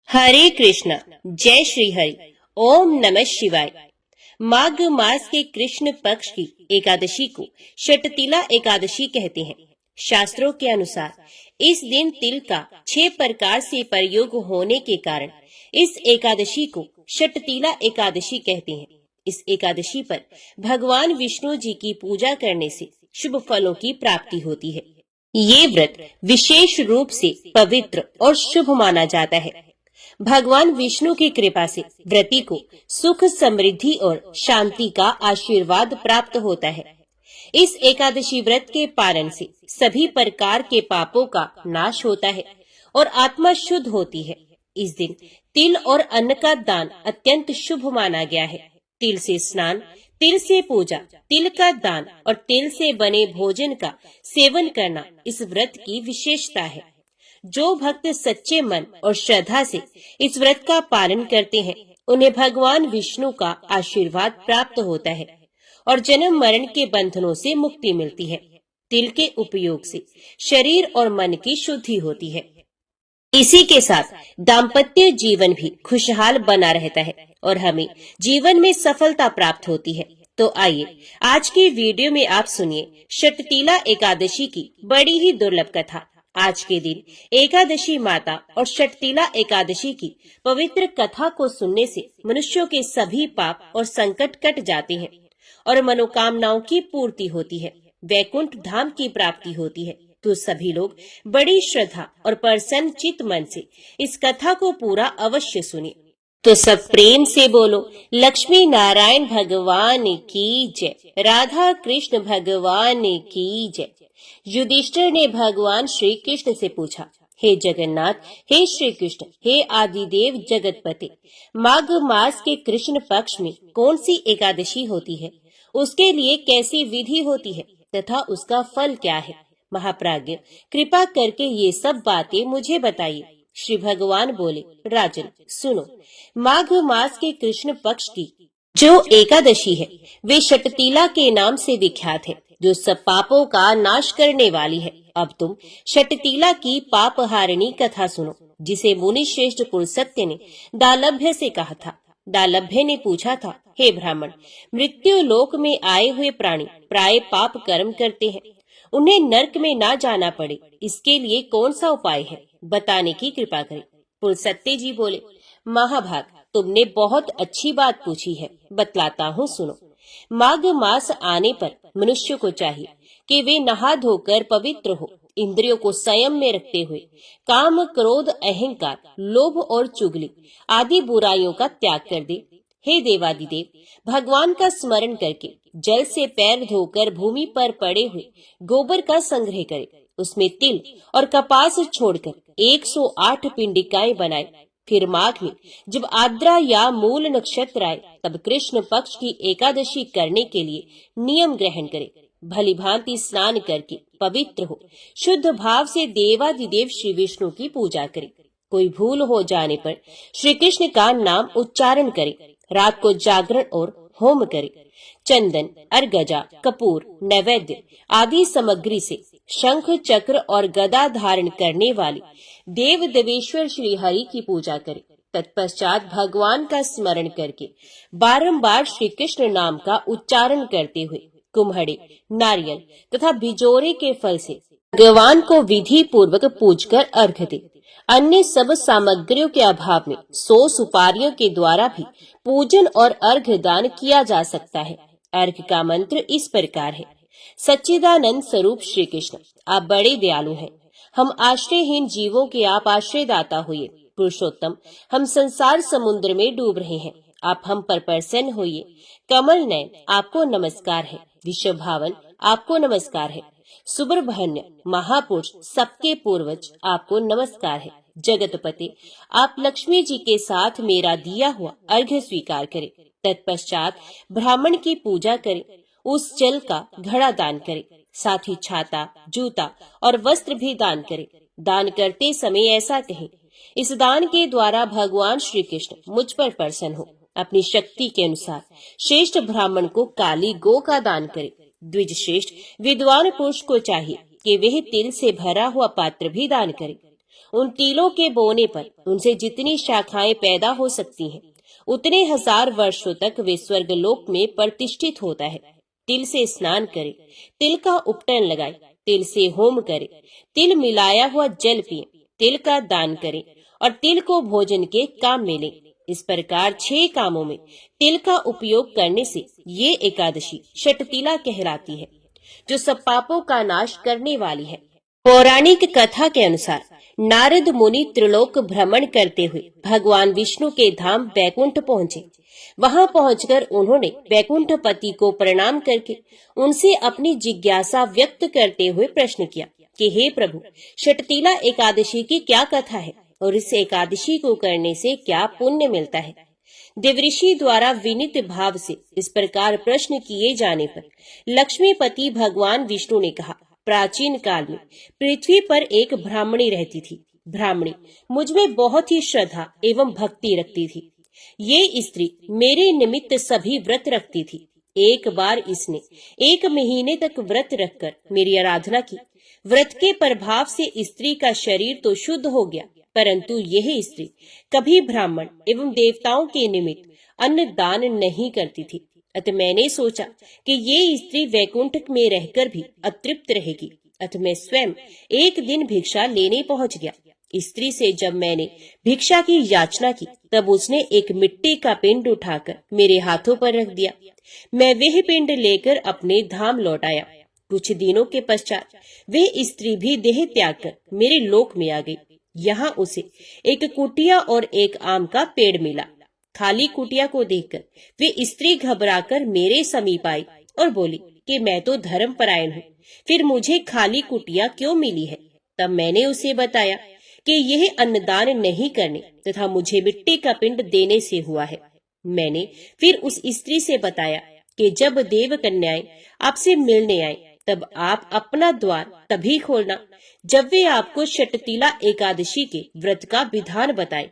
हरे कृष्णा, जय श्री हरि, ओम नमः शिवाय। माघ मास के कृष्ण पक्ष की एकादशी को षटतिला एकादशी कहते हैं। शास्त्रों के अनुसार इस दिन तिल का 6 प्रकार से प्रयोग होने के कारण इस एकादशी को षटतिला एकादशी कहते हैं। इस एकादशी पर भगवान विष्णु जी की पूजा करने से शुभ फलों की प्राप्ति होती है। ये व्रत विशेष रूप से पवित्र और शुभ माना जाता है। भगवान विष्णु की कृपा से व्रती को सुख, समृद्धि और शांति का आशीर्वाद प्राप्त होता है। इस एकादशी व्रत के पालन से सभी प्रकार के पापों का नाश होता है और आत्मा शुद्ध होती है। इस दिन तिल और अन्न का दान अत्यंत शुभ माना गया है। तिल से स्नान, तिल से पूजा, तिल का दान और तिल से बने भोजन का सेवन करना इस व्रत की विशेषता है। जो भक्त सच्चे मन और श्रद्धा से इस व्रत का पालन करते हैं, उन्हें भगवान विष्णु का आशीर्वाद प्राप्त होता है और जन्म मरण के बंधनों से मुक्ति मिलती है। तिल के उपयोग से शरीर और मन की शुद्धि होती है। इसी के साथ दाम्पत्य जीवन भी खुशहाल बना रहता है और हमें जीवन में सफलता प्राप्त होती है। तो आइए आज की वीडियो में आप सुनिए षटतिला एकादशी की बड़ी ही दुर्लभ कथा। आज के दिन एकादशी माता और षटतिला एकादशी की पवित्र कथा को सुनने से मनुष्यों के सभी पाप और संकट कट जाते हैं और मनोकामनाओं की पूर्ति होती है, वैकुंठ धाम की प्राप्ति होती है। तो सभी लोग बड़ी श्रद्धा और प्रसन्न चित मन से इस कथा को पूरा अवश्य सुनिए। तो सब प्रेम से बोलो, लक्ष्मी नारायण भगवान की जय, राधा कृष्ण भगवान की जय। युधिष्ठिर ने भगवान श्री कृष्ण से पूछा, हे जगन्नाथ, हे श्री कृष्ण, हे आदिदेव जगतपति, माघ मास के कृष्ण पक्ष में कौन सी एकादशी होती है, उसके लिए कैसी विधि होती है तथा उसका फल क्या है? महाप्राज्ञ, कृपा करके ये सब बातें मुझे बताइए। श्री भगवान बोले, राजन सुनो, माघ मास के कृष्ण पक्ष की जो एकादशी है वे षटतिला के नाम से विख्यात है, जो सब पापों का नाश करने वाली है। अब तुम षटतिला की पापहारिणी कथा सुनो, जिसे मुनि श्रेष्ठ पुरुषोत्तम ने दालभ्य से कहा था। दालभ्य ने पूछा था, हे ब्राह्मण, मृत्यु लोक में आए हुए प्राणी प्राय पाप कर्म करते हैं, उन्हें नरक में ना जाना पड़े, इसके लिए कौन सा उपाय है, बताने की कृपा करें। पुरुषोत्तम जी बोले, महाभाग, तुमने बहुत अच्छी बात पूछी है, बतलाता हूँ, सुनो। माघ मास आने पर मनुष्य को चाहिए कि वे नहा धोकर पवित्र हो, इंद्रियों को संयम में रखते हुए काम, क्रोध, अहंकार, लोभ और चुगली आदि बुराइयों का त्याग कर दे। हे देवादिदेव, भगवान का स्मरण करके जल से पैर धोकर भूमि पर पड़े हुए गोबर का संग्रह करे, उसमें तिल और कपास छोड़कर 108 पिंडिकाएं बनाए। फिर माघ में जब आद्रा या मूल नक्षत्र आए, तब कृष्ण पक्ष की एकादशी करने के लिए नियम ग्रहण करे। भली भांति स्नान करके पवित्र हो, शुद्ध भाव से देवादिदेव श्री विष्णु की पूजा करे। कोई भूल हो जाने पर श्री कृष्ण का नाम उच्चारण करे। रात को जागरण और होम करे। चंदन, अर्गजा, कपूर, नैवेद्य आदि सामग्री से शंख, चक्र और गदा धारण करने वाले देव देवेश्वर श्री हरि की पूजा करे। तत्पश्चात भगवान का स्मरण करके बारंबार श्री कृष्ण नाम का उच्चारण करते हुए कुम्हड़े, नारियल तथा बिजोरे के फल से भगवान को विधि पूर्वक पूजकर अर्घ्य दे। अन्य सब सामग्रियों के अभाव में 100 सुपारियों के द्वारा भी पूजन और अर्घ्य दान किया जा सकता है। अर्घ्य का मंत्र इस प्रकार है, सच्चिदानंद स्वरूप श्री कृष्ण, आप बड़े दयालु हैं, हम आश्रयहीन जीवों के आप आश्रयदाता होइए। पुरुषोत्तम, हम संसार समुद्र में डूब रहे हैं, आप हम पर प्रसन्न होइए। कमल नयन, आपको नमस्कार है। विश्व भावन, आपको नमस्कार है। सुब्रह्मण्य, महापुरुष, सबके पूर्वज, आपको नमस्कार है। जगतपति, आप लक्ष्मी जी के साथ मेरा दिया हुआ अर्घ्य स्वीकार करें। तत्पश्चात ब्राह्मण की पूजा करें, उस जल का घड़ा दान करें, साथ ही छाता, जूता और वस्त्र भी दान करें। दान करते समय ऐसा कहें, इस दान के द्वारा भगवान श्री कृष्ण मुझ पर प्रसन्न हो। अपनी शक्ति के अनुसार श्रेष्ठ ब्राह्मण को काली गो का दान करे। द्विज श्रेष्ठ विद्वान पुरुष को चाहिए कि वह तिल से भरा हुआ पात्र भी दान करे। उन तिलों के बोने पर उनसे जितनी शाखाएं पैदा हो सकती हैं, उतने 1000 वर्षों तक वे स्वर्गलोक में प्रतिष्ठित होता है। तिल से स्नान करे, तिल का उपटन लगाए, तिल से होम करे, तिल मिलाया हुआ जल पिए, तिल का दान करें और तिल को भोजन के काम में लें। इस प्रकार 6 कामों में तिल का उपयोग करने से ये एकादशी षटतिला कहलाती है, जो सब पापों का नाश करने वाली है। पौराणिक कथा के अनुसार नारद मुनि त्रिलोक भ्रमण करते हुए भगवान विष्णु के धाम बैकुंठ पहुंचे। वहां पहुंचकर उन्होंने बैकुंठपति को प्रणाम करके उनसे अपनी जिज्ञासा व्यक्त करते हुए प्रश्न किया कि हे प्रभु, षटतिला एकादशी की क्या कथा है और इस एकादशी को करने से क्या पुण्य मिलता है। देवऋषि द्वारा विनीत भाव से इस प्रकार प्रश्न किए जाने पर लक्ष्मीपति भगवान विष्णु ने कहा, प्राचीन काल में पृथ्वी पर एक ब्राह्मणी रहती थी। ब्राह्मणी मुझ में बहुत ही श्रद्धा एवं भक्ति रखती थी। ये स्त्री मेरे निमित्त सभी व्रत रखती थी। एक बार इसने 1 महीने तक व्रत रखकर मेरी आराधना की। व्रत के प्रभाव से स्त्री का शरीर तो शुद्ध हो गया, परंतु यह स्त्री कभी ब्राह्मण एवं देवताओं के निमित्त अन्न दान नहीं करती थी। अतः मैंने सोचा कि ये स्त्री वैकुंठ में रहकर भी अतृप्त रहेगी। अतः मैं स्वयं एक दिन भिक्षा लेने पहुंच गया। स्त्री से जब मैंने भिक्षा की याचना की, तब उसने एक मिट्टी का पिंड उठाकर मेरे हाथों पर रख दिया। मैं वह पिंड लेकर अपने धाम लौट आया। कुछ दिनों के पश्चात वह स्त्री भी देह त्याग कर मेरे लोक में आ गई। यहाँ उसे एक कुटिया और एक आम का पेड़ मिला। खाली कुटिया को देखकर वे स्त्री घबराकर मेरे समीप आई और बोली कि मैं तो धर्मपरायण हूँ, फिर मुझे खाली कुटिया क्यों मिली है। तब मैंने उसे बताया कि यह अन्नदान नहीं करने तथा मुझे मिट्टी का पिंड देने से हुआ है। मैंने फिर उस स्त्री से बताया कि जब देव कन्याएं आपसे मिलने आए, तब आप अपना द्वार तभी खोलना जब वे आपको षटतिला एकादशी के व्रत का विधान बताए।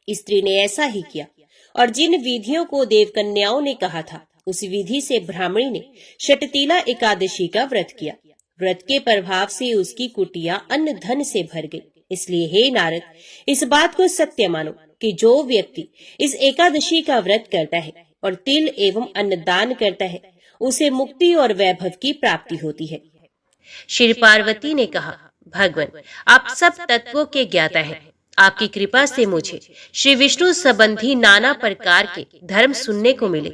स्त्री ने ऐसा ही किया और जिन विधियों को देव कन्याओं ने कहा था, उस विधि से ब्राह्मणी ने षटतिला एकादशी का व्रत किया। व्रत के प्रभाव से उसकी कुटिया अन्न धन से भर गई। इसलिए हे नारद, इस बात को सत्य मानो कि जो व्यक्ति इस एकादशी का व्रत करता है और तिल एवं अन्नदान करता है, उसे मुक्ति और वैभव की प्राप्ति होती है। श्री पार्वती ने कहा, भगवान, आप सब तत्वों के ज्ञाता हैं। आपकी कृपा से मुझे श्री विष्णु संबंधी नाना प्रकार के धर्म सुनने को मिले,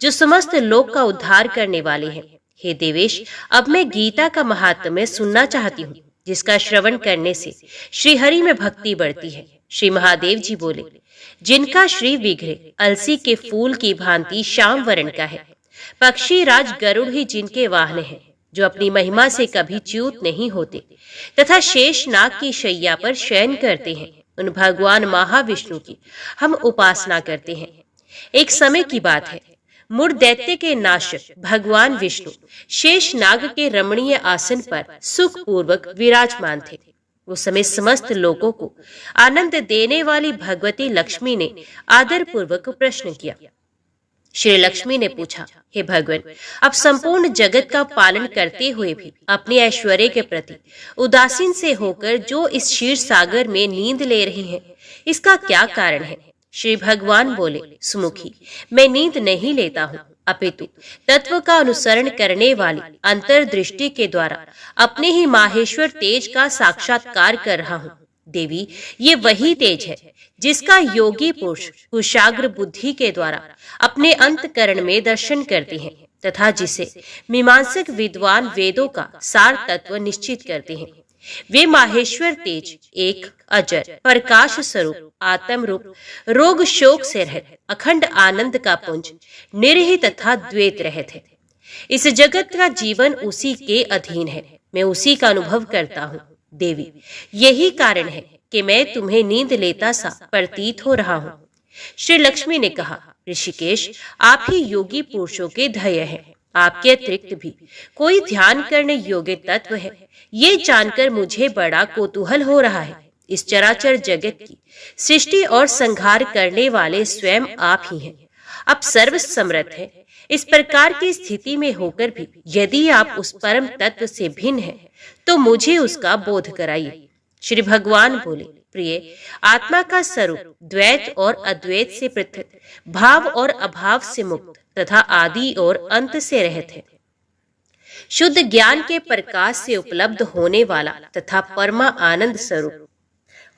जो समस्त लोक का उद्धार करने वाले हैं। हे देवेश, अब मैं गीता का महात्म्य सुनना चाहती हूँ, जिसका श्रवण करने से श्री हरि में भक्ति बढ़ती है। श्री महादेव जी बोले, जिनका श्री विग्रह अलसी के फूल की भांति श्याम वर्ण का है, पक्षी राज गरुड़ ही जिनके वाहन हैं, जो अपनी महिमा से कभी च्युत नहीं होते तथा शेष नाग की शैया पर शयन करते हैं, उन भगवान महाविष्णु की हम उपासना करते हैं। एक समय की बात है, मूढ़ दैत्य के नाशक भगवान विष्णु शेष नाग के रमणीय आसन पर सुख पूर्वक विराजमान थे। उस समय समस्त लोगों को आनंद देने वाली भगवती लक्ष्मी ने आदर पूर्वक प्रश्न किया। श्री लक्ष्मी ने पूछा, हे भगवान, आप संपूर्ण जगत का पालन करते हुए भी अपने ऐश्वर्य के प्रति उदासीन से होकर जो इस क्षीर सागर में नींद ले रही हैं, इसका क्या कारण है। श्री भगवान बोले, सुमुखी, मैं नींद नहीं लेता हूँ, अपितु तत्व का अनुसरण करने वाली अंतर्दृष्टि के द्वारा अपने ही माहेश्वर तेज का साक्षात्कार कर रहा हूँ। देवी, ये वही तेज है जिसका योगी पुरुष कुशाग्र बुद्धि के द्वारा अपने अंतकरण में दर्शन करते हैं तथा जिसे मीमांसक विद्वान वेदों का सार तत्व निश्चित करते हैं। वे माहेश्वर तेज एक अजर प्रकाश स्वरूप आत्म रूप रोग शोक से रहित अखंड आनंद का पुंज निरहि तथा द्वैत रहित है। इस जगत का जीवन उसी के अधीन है, मैं उसी का अनुभव करता हूँ। देवी, यही कारण है कि मैं तुम्हें नींद लेता सा प्रतीत हो रहा हूँ। श्री लक्ष्मी ने कहा, ऋषिकेश, आप ही योगी पुरुषों के ध्येय हैं। आपके अतिरिक्त भी कोई ध्यान करने योग्य तत्व है, ये जानकर मुझे बड़ा कौतूहल हो रहा है। इस चराचर जगत की सृष्टि और संहार करने वाले स्वयं आप ही हैं। आप सर्व समर्थ हैं। इस प्रकार की स्थिति में होकर भी यदि आप उस परम तत्व से भिन्न हैं, तो मुझे उसका बोध कराइए। श्री भगवान बोले, प्रिय, आत्मा का स्वरूप द्वैत और अद्वैत से पृथक, भाव और अभाव से मुक्त तथा आदि और अंत से रहित है। शुद्ध ज्ञान के प्रकाश से उपलब्ध होने वाला तथा परमा आनंद स्वरूप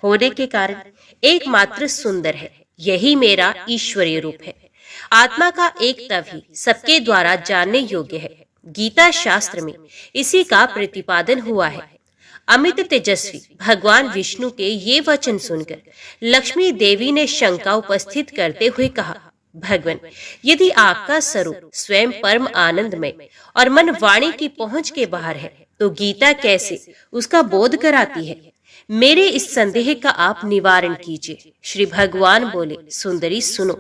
होने के कारण एकमात्र सुंदर है। यही मेरा ईश्वरीय रूप है। आत्मा का एक तभी सबके द्वारा जानने योग्य है। गीता शास्त्र में इसी का प्रतिपादन हुआ है। अमित तेजस्वी भगवान विष्णु के ये वचन सुनकर लक्ष्मी देवी ने शंका उपस्थित करते हुए कहा, भगवान, यदि आपका स्वरूप स्वयं परम आनंदमय और मन वाणी की पहुंच के बाहर है, तो गीता कैसे उसका बोध कराती है? मेरे इस संदेह का आप निवारण कीजिए। श्री भगवान बोले, सुंदरी सुनो,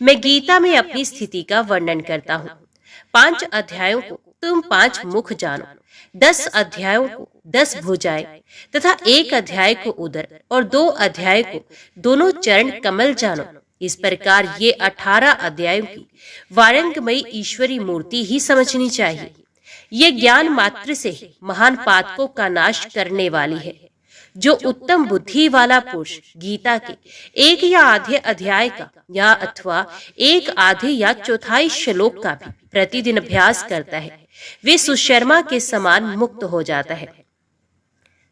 मैं गीता में अपनी स्थिति का वर्णन करता हूँ। 5 अध्यायों को तुम 5 मुख जानो, 10 अध्यायों को 10 भुजाएं तथा 1 अध्याय को उदर और 2 अध्याय को दोनों चरण कमल जानो। इस प्रकार ये 18 अध्यायों की वारंगमयी ईश्वरी मूर्ति ही समझनी चाहिए। ये ज्ञान मात्र से ही महान पातकों का नाश करने वाली है। जो उत्तम बुद्धि वाला पुरुष गीता के 1 या आधे अध्याय का या अथवा 1 आधे या चौथाई श्लोक का भी प्रतिदिन अभ्यास करता है, वे सुशर्मा के समान मुक्त हो जाता है।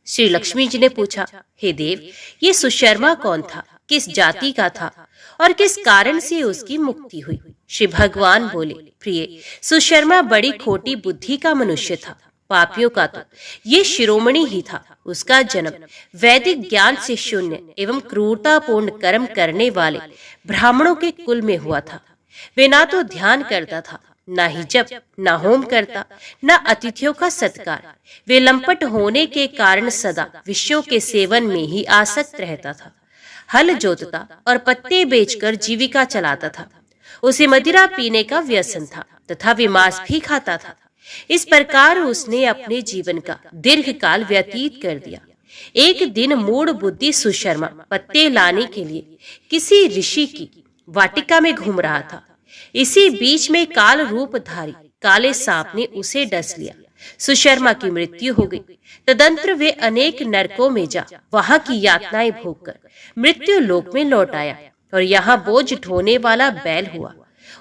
श्री लक्ष्मी जी ने पूछा, हे देव, ये सुशर्मा कौन था, किस जाति का था और किस कारण से उसकी मुक्ति हुई? श्री भगवान बोले, प्रिय, सुशर्मा बड़ी खोटी बुद्धि का मनुष्य था। पापियों का तो ये शिरोमणि ही था। उसका जन्म वैदिक ज्ञान से शून्य एवं क्रूरतापूर्ण कर्म करने वाले ब्राह्मणों के कुल में हुआ था। वे ना तो ध्यान करता था, ना ही जप, ना होम करता, ना अतिथियों का सत्कार। वे लंपट होने के कारण सदा विषयों के सेवन में ही आसक्त रहता था। हल जोतता और पत्ते बेचकर जीविका चलाता था। उसे मदिरा पीने का व्यसन था तथा वे मांस भी खाता था। इस प्रकार उसने अपने जीवन का दीर्घ काल व्यतीत कर दिया। एक दिन मूढ़ बुद्धि सुशर्मा पत्ते लाने के लिए किसी ऋषि की वाटिका में घूम रहा था। इसी बीच में काल रूपधारी काले सांप ने उसे डस लिया। सुशर्मा की मृत्यु हो गई। तदंतर वे अनेक नरकों में जा वहां की यातनाएं भोगकर मृत्यु लोक में लौट आया और यहाँ बोझ ढोने वाला बैल हुआ।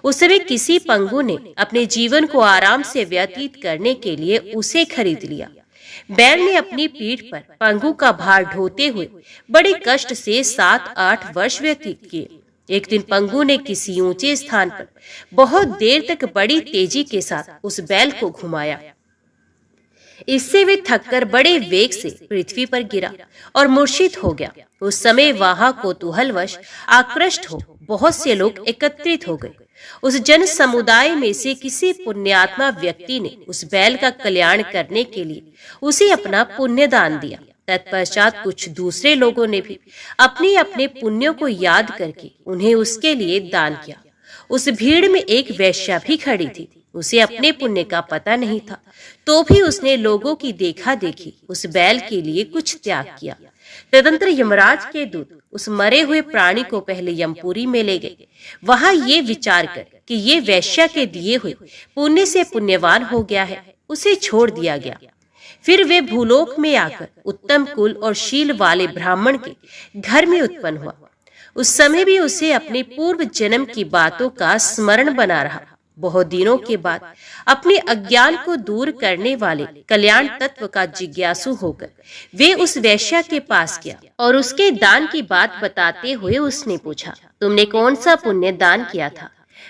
उस समय किसी पंगु ने अपने जीवन को आराम से व्यतीत करने के लिए उसे खरीद लिया। बैल ने अपनी पीठ पर पंगु का भार ढोते हुए बड़े कष्ट से 7-8 वर्ष व्यतीत किए। एक दिन पंगु ने किसी ऊंचे स्थान पर बहुत देर तक बड़ी तेजी के साथ उस बैल को घुमाया। इससे वे थककर बड़े वेग से पृथ्वी पर गिरा और मूर्छित हो गया। उस समय वहां कौतूहलवश आकृष्ट हो बहुत से लोग एकत्रित हो गए। उस जन समुदाय में से किसी पुण्यात्मा व्यक्ति ने उस बैल का कल्याण करने के लिए उसे अपना पुण्य दान दिया। तत्पश्चात कुछ दूसरे लोगों ने भी अपने अपने पुण्यों को याद करके उन्हें उसके लिए दान किया। उस भीड़ में एक वेश्या भी खड़ी थी। उसे अपने पुण्य का पता नहीं था, तो भी उसने लोगों की देखा देखी उस बैल के लिए कुछ त्याग किया। तदंतर यमराज के दूत उस मरे हुए प्राणी को पहले यमपुरी में ले गए। वहां ये विचार कर कि ये वैश्या के दिए हुए पुण्य से पुण्यवान हो गया है, उसे छोड़ दिया गया। फिर वे भूलोक में आकर उत्तम कुल और शील वाले ब्राह्मण के घर में उत्पन्न हुआ। उस समय भी उसे अपने पूर्व जन्म की बातों का स्मरण बना रहा। बहुत दिनों के बाद अपने अज्ञान को दूर करने वाले कल्याण तत्व का जिज्ञासु होकर वे उस वैश्या के पास गया और उसके दान की बात बताते हुए उसने पूछा, तुमने कौन सा पुण्य दान किया था?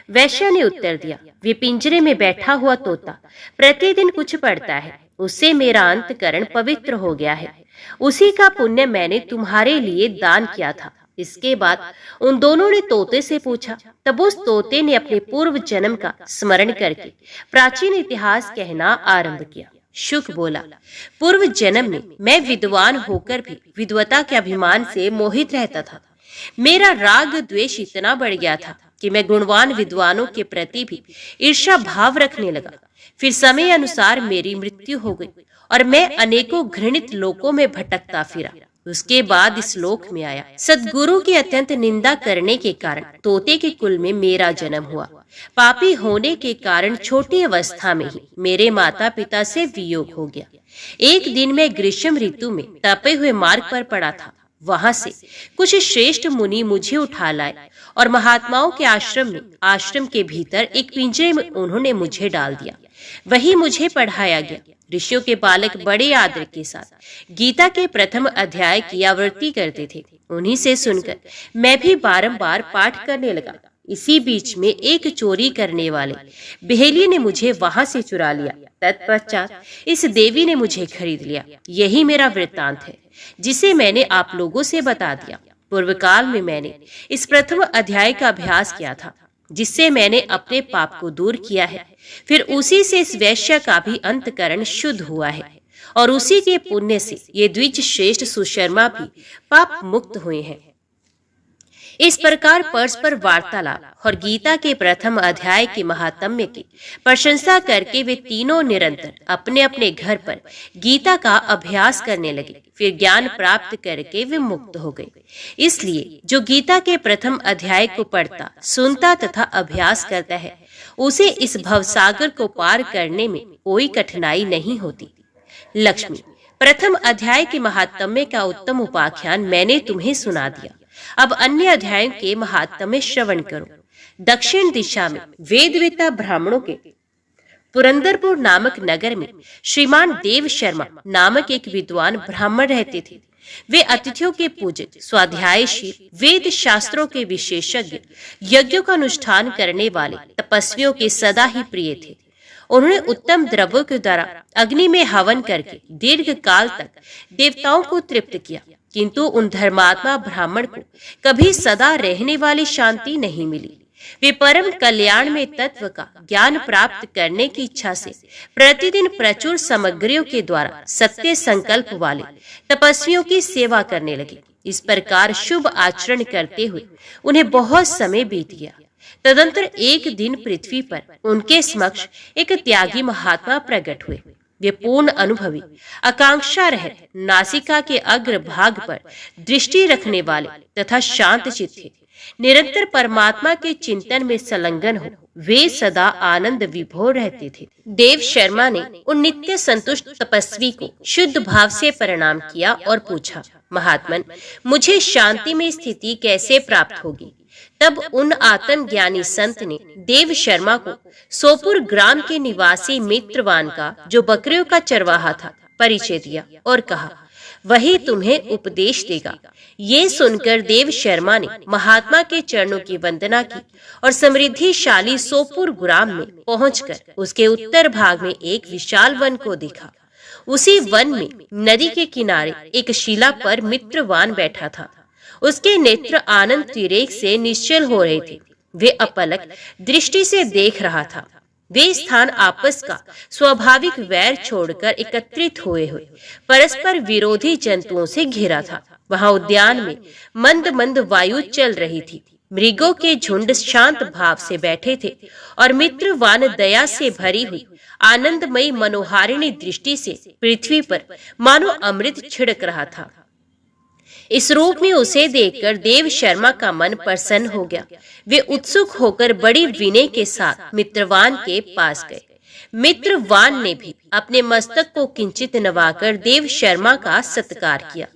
वैश्या ने उत्तर दिया, वे पिंजरे में बैठा हुआ तोता प्रतिदिन कुछ पढ़ता है, उससे मेरा अंतकरण पवित्र हो गया है। उसी का पुण्य मैंने तुम्हारे लिए दान किया था। इसके बाद उन दोनों ने तोते से पूछा। तब उस तोते ने अपने पूर्व जन्म का स्मरण करके प्राचीन इतिहास कहना आरंभ किया। शुक बोला, पूर्व जन्म में मैं विद्वान होकर भी विद्वता के अभिमान से मोहित रहता था। मेरा राग द्वेष इतना बढ़ गया था कि मैं गुणवान विद्वानों के प्रति भी ईर्ष्या भाव रखने लगा। फिर समय अनुसार मेरी मृत्यु हो गई और मैं अनेकों घृणित लोकों में भटकता फिरा। उसके बाद इस लोक में आया। सद्गुरु की अत्यंत निंदा करने के कारण तोते के कुल में मेरा जन्म हुआ। पापी होने के कारण छोटी अवस्था में ही मेरे माता पिता से वियोग हो गया। एक दिन मैं ग्रीष्म ऋतु में तपे हुए मार्ग पर पड़ा था। वहां से कुछ श्रेष्ठ मुनि मुझे उठा लाए और महात्माओं के आश्रम के भीतर एक पिंजरे में उन्होंने मुझे डाल दिया। वही मुझे पढ़ाया गया। ऋषियों के बालक बड़े आदर के साथ गीता के प्रथम अध्याय की आवृत्ति करते थे। उन्हीं से सुनकर मैं भी बारंबार पाठ करने लगा। इसी बीच में एक चोरी करने वाले बेहली ने मुझे वहां से चुरा लिया। तत्पश्चात इस देवी ने मुझे खरीद लिया। यही मेरा वृत्तांत है, जिसे मैंने आप लोगों से बता दिया। पूर्व काल में मैंने इस प्रथम अध्याय का अभ्यास किया था, जिससे मैंने अपने पाप को दूर किया है। फिर उसी से इस वैश्य का भी अंतकरण शुद्ध हुआ है और उसी के पुण्य से ये द्विज श्रेष्ठ सुशर्मा भी पाप मुक्त हुए हैं। इस प्रकार परस्पर वार्तालाप और गीता के प्रथम अध्याय के महात्म्य की प्रशंसा करके वे तीनों निरंतर अपने अपने घर पर गीता का अभ्यास करने लगे। फिर ज्ञान प्राप्त करके वे मुक्त हो गए। इसलिए जो गीता के प्रथम अध्याय को पढ़ता, सुनता तथा अभ्यास करता है, उसे इस भवसागर को पार करने में कोई कठिनाई नहीं होती। लक्ष्मी, प्रथम अध्याय के महात्म्य का उत्तम उपाख्यान मैंने तुम्हें सुना दिया। अब अन्य अध्यायों के महात्म्य श्रवण करो। दक्षिण दिशा में वेदवेता ब्राह्मणों के पुरंदरपुर नामक नगर में श्रीमान देव शर्मा नामक एक विद्वान ब्राह्मण रहते थे। वे अतिथियों के पूजक, स्वाध्यायशील, वेद शास्त्रों के विशेषज्ञ, यज्ञों का अनुष्ठान करने वाले तपस्वियों के सदा ही प्रिय थे। उन्होंने उत्तम द्रव्यों के द्वारा अग्नि में हवन करके दीर्घ काल तक देवताओं को तृप्त किया, किंतु उन धर्मात्मा ब्राह्मण को कभी सदा रहने वाली शांति नहीं मिली। वे परम कल्याण में तत्व का ज्ञान प्राप्त करने की इच्छा से प्रतिदिन प्रचुर सामग्रियों के द्वारा सत्य संकल्प वाले तपस्वियों की सेवा करने लगे। इस प्रकार शुभ आचरण करते हुए उन्हें बहुत समय बीत गया। तदंतर एक दिन पृथ्वी पर उनके समक्ष एक त्यागी महात्मा प्रकट हुए। वे पूर्ण अनुभवी, आकांक्षा रहित, नासिका के अग्र भाग पर दृष्टि रखने वाले तथा शांत चित्त थे। निरंतर परमात्मा के चिंतन में संलग्न हो वे सदा आनंद विभोर रहते थे। देव शर्मा ने उन नित्य संतुष्ट तपस्वी को शुद्ध भाव से प्रणाम किया और पूछा, महात्मन, मुझे शांति में स्थिति कैसे प्राप्त होगी? तब उन आत्म ज्ञानी संत ने देव शर्मा को सोपुर ग्राम के निवासी मित्रवान का, जो बकरियों का चरवाहा था, परिचय दिया और कहा, वही तुम्हें उपदेश देगा। ये सुनकर देव शर्मा ने महात्मा के चरणों की वंदना की और समृद्धिशाली सोपुर ग्राम में पहुंचकर उसके उत्तर भाग में एक विशाल वन को देखा। उसी वन में नदी के किनारे एक शिला पर मित्रवान बैठा था। उसके नेत्र आनंद तिरेक से निश्चल हो रहे थे। वे अपलक दृष्टि से देख रहा था। वे स्थान आपस का स्वाभाविक वैर छोड़कर एकत्रित हुए परस्पर विरोधी जंतुओं से घिरा था। वहां उद्यान में मंद मंद वायु चल रही थी। मृगों के झुंड शांत भाव से बैठे थे और मित्रवान दया से भरी हुई आनंदमयी मनोहारिणी दृष्टि से पृथ्वी पर मानो अमृत छिड़क रहा था। इस रूप में उसे देखकर देव शर्मा का मन प्रसन्न हो गया। वे उत्सुक होकर बड़ी विनय के साथ मित्रवान के पास गए। मित्रवान ने भी अपने मस्तक को किंचित नवाकर देव शर्मा का सत्कार किया।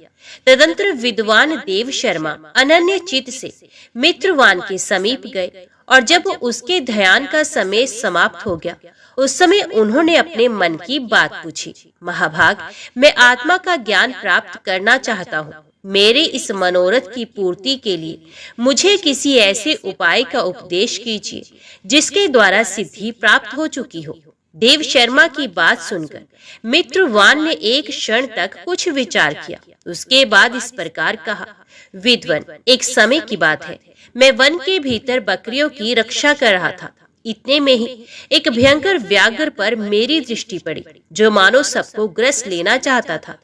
तदंतर विद्वान देव शर्मा अनन्य चित्त से मित्रवान के समीप गए और जब उसके ध्यान का समय समाप्त हो गया, उस समय उन्होंने अपने मन की बात पूछी, महाभाग, मैं आत्मा का ज्ञान प्राप्त करना चाहता हूँ। मेरे इस मनोरथ की पूर्ति के लिए मुझे किसी ऐसे उपाय का उपदेश कीजिए जिसके द्वारा सिद्धि प्राप्त हो चुकी हो। देव शर्मा की बात सुनकर मित्रवान ने एक क्षण तक कुछ विचार किया। उसके बाद इस प्रकार कहा, विद्वन, एक समय की बात है, मैं वन के भीतर बकरियों की रक्षा कर रहा था। इतने में ही एक भयंकर व्याघ्र पर मेरी दृष्टि पड़ी, जो मानो सबको ग्रस लेना चाहता था।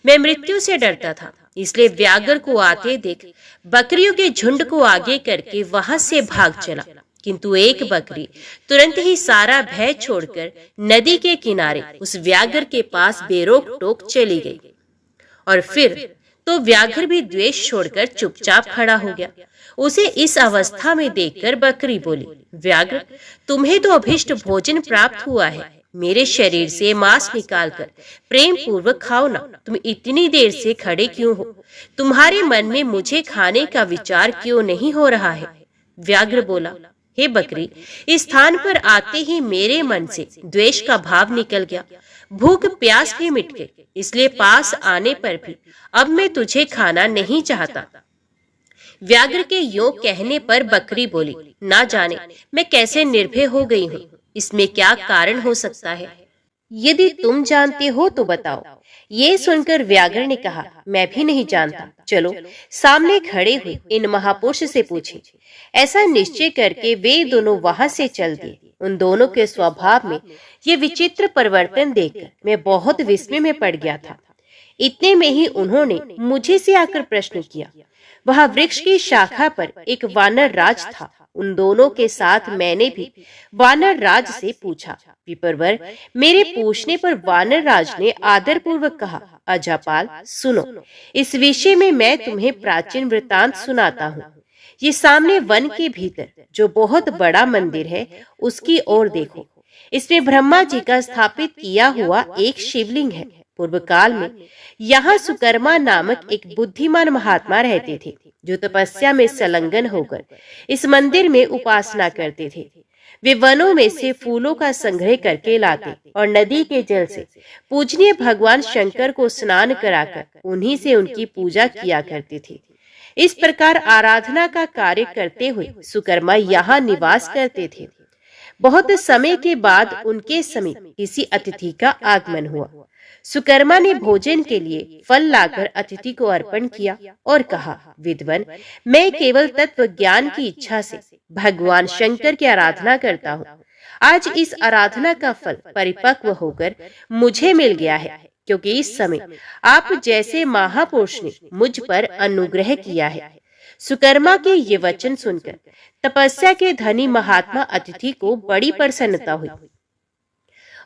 मैं मृत्यु से डरता था, इसलिए व्याघ्र को आते देख बकरियों के झुंड को आगे करके वहां से भाग चला। किंतु एक बकरी तुरंत ही सारा भय छोड़कर नदी के किनारे उस व्याघ्र के पास बेरोक टोक चली गई और फिर तो व्याघ्र भी द्वेष छोड़कर चुपचाप खड़ा हो गया। उसे इस अवस्था में देखकर बकरी बोली, व्याघ्र, तुम्हें तो अभिष्ट भोजन प्राप्त हुआ है, मेरे शरीर से मांस निकालकर प्रेम पूर्वक खाओ ना। तुम इतनी देर से खड़े क्यों हो? तुम्हारे मन में मुझे खाने का विचार क्यों नहीं हो रहा है? व्याघ्र बोला, हे बकरी, इस स्थान पर आते ही मेरे मन से द्वेष का भाव निकल गया। भूख प्यास भी मिट गई, इसलिए पास आने पर भी अब मैं तुझे खाना नहीं चाहता। व्याघ्र के यों कहने पर बकरी बोली, ना जाने मैं कैसे निर्भय हो गई हूँ। इसमें क्या कारण हो सकता है? यदि तुम जानते हो तो बताओ। ये सुनकर व्याघ्र ने कहा, मैं भी नहीं जानता। चलो सामने खड़े हुए इन महापुरुष से पूछें। ऐसा निश्चय करके वे दोनों वहां से चल दिए। उन दोनों के स्वभाव में ये विचित्र परिवर्तन देखकर मैं बहुत विस्मय में पड़ गया था। इतने में ही उन्होंने मुझे से आकर प्रश्न किया। वहां वृक्ष की शाखा पर एक वानर राज था। उन दोनों के साथ मैंने भी वानर राज से पूछा। विप्रवर, मेरे पूछने पर वानर राज ने आदर पूर्वक कहा, अजापाल सुनो, इस विषय में मैं तुम्हें प्राचीन वृतांत सुनाता हूँ। ये सामने वन के भीतर जो बहुत बड़ा मंदिर है, उसकी ओर देखो। इसमें ब्रह्मा जी का स्थापित किया हुआ एक शिवलिंग है। पूर्व काल में यहाँ सुकर्मा नामक एक बुद्धिमान महात्मा रहते थे, जो तपस्या में संलग्न होकर इस मंदिर में उपासना करते थे। वे वनों में से फूलों का संग्रह करके लाते और नदी के जल से पूजनीय भगवान शंकर को स्नान कराकर उन्हीं से उनकी पूजा किया करते थे। इस प्रकार आराधना का कार्य करते हुए सुकर्मा यहाँ निवास करते थे। बहुत समय के बाद उनके समीप किसी अतिथि का आगमन हुआ। सुकर्मा ने भोजन के लिए फल लाकर अतिथि को अर्पण किया और कहा, विद्वान, मैं केवल तत्व ज्ञान की इच्छा से भगवान शंकर की आराधना करता हूँ। आज इस आराधना का फल परिपक्व होकर मुझे मिल गया है, क्योंकि इस समय आप जैसे महापुरुष ने मुझ पर अनुग्रह किया है। सुकर्मा के ये वचन सुनकर तपस्या के धनी महात्मा अतिथि को बड़ी प्रसन्नता हुई।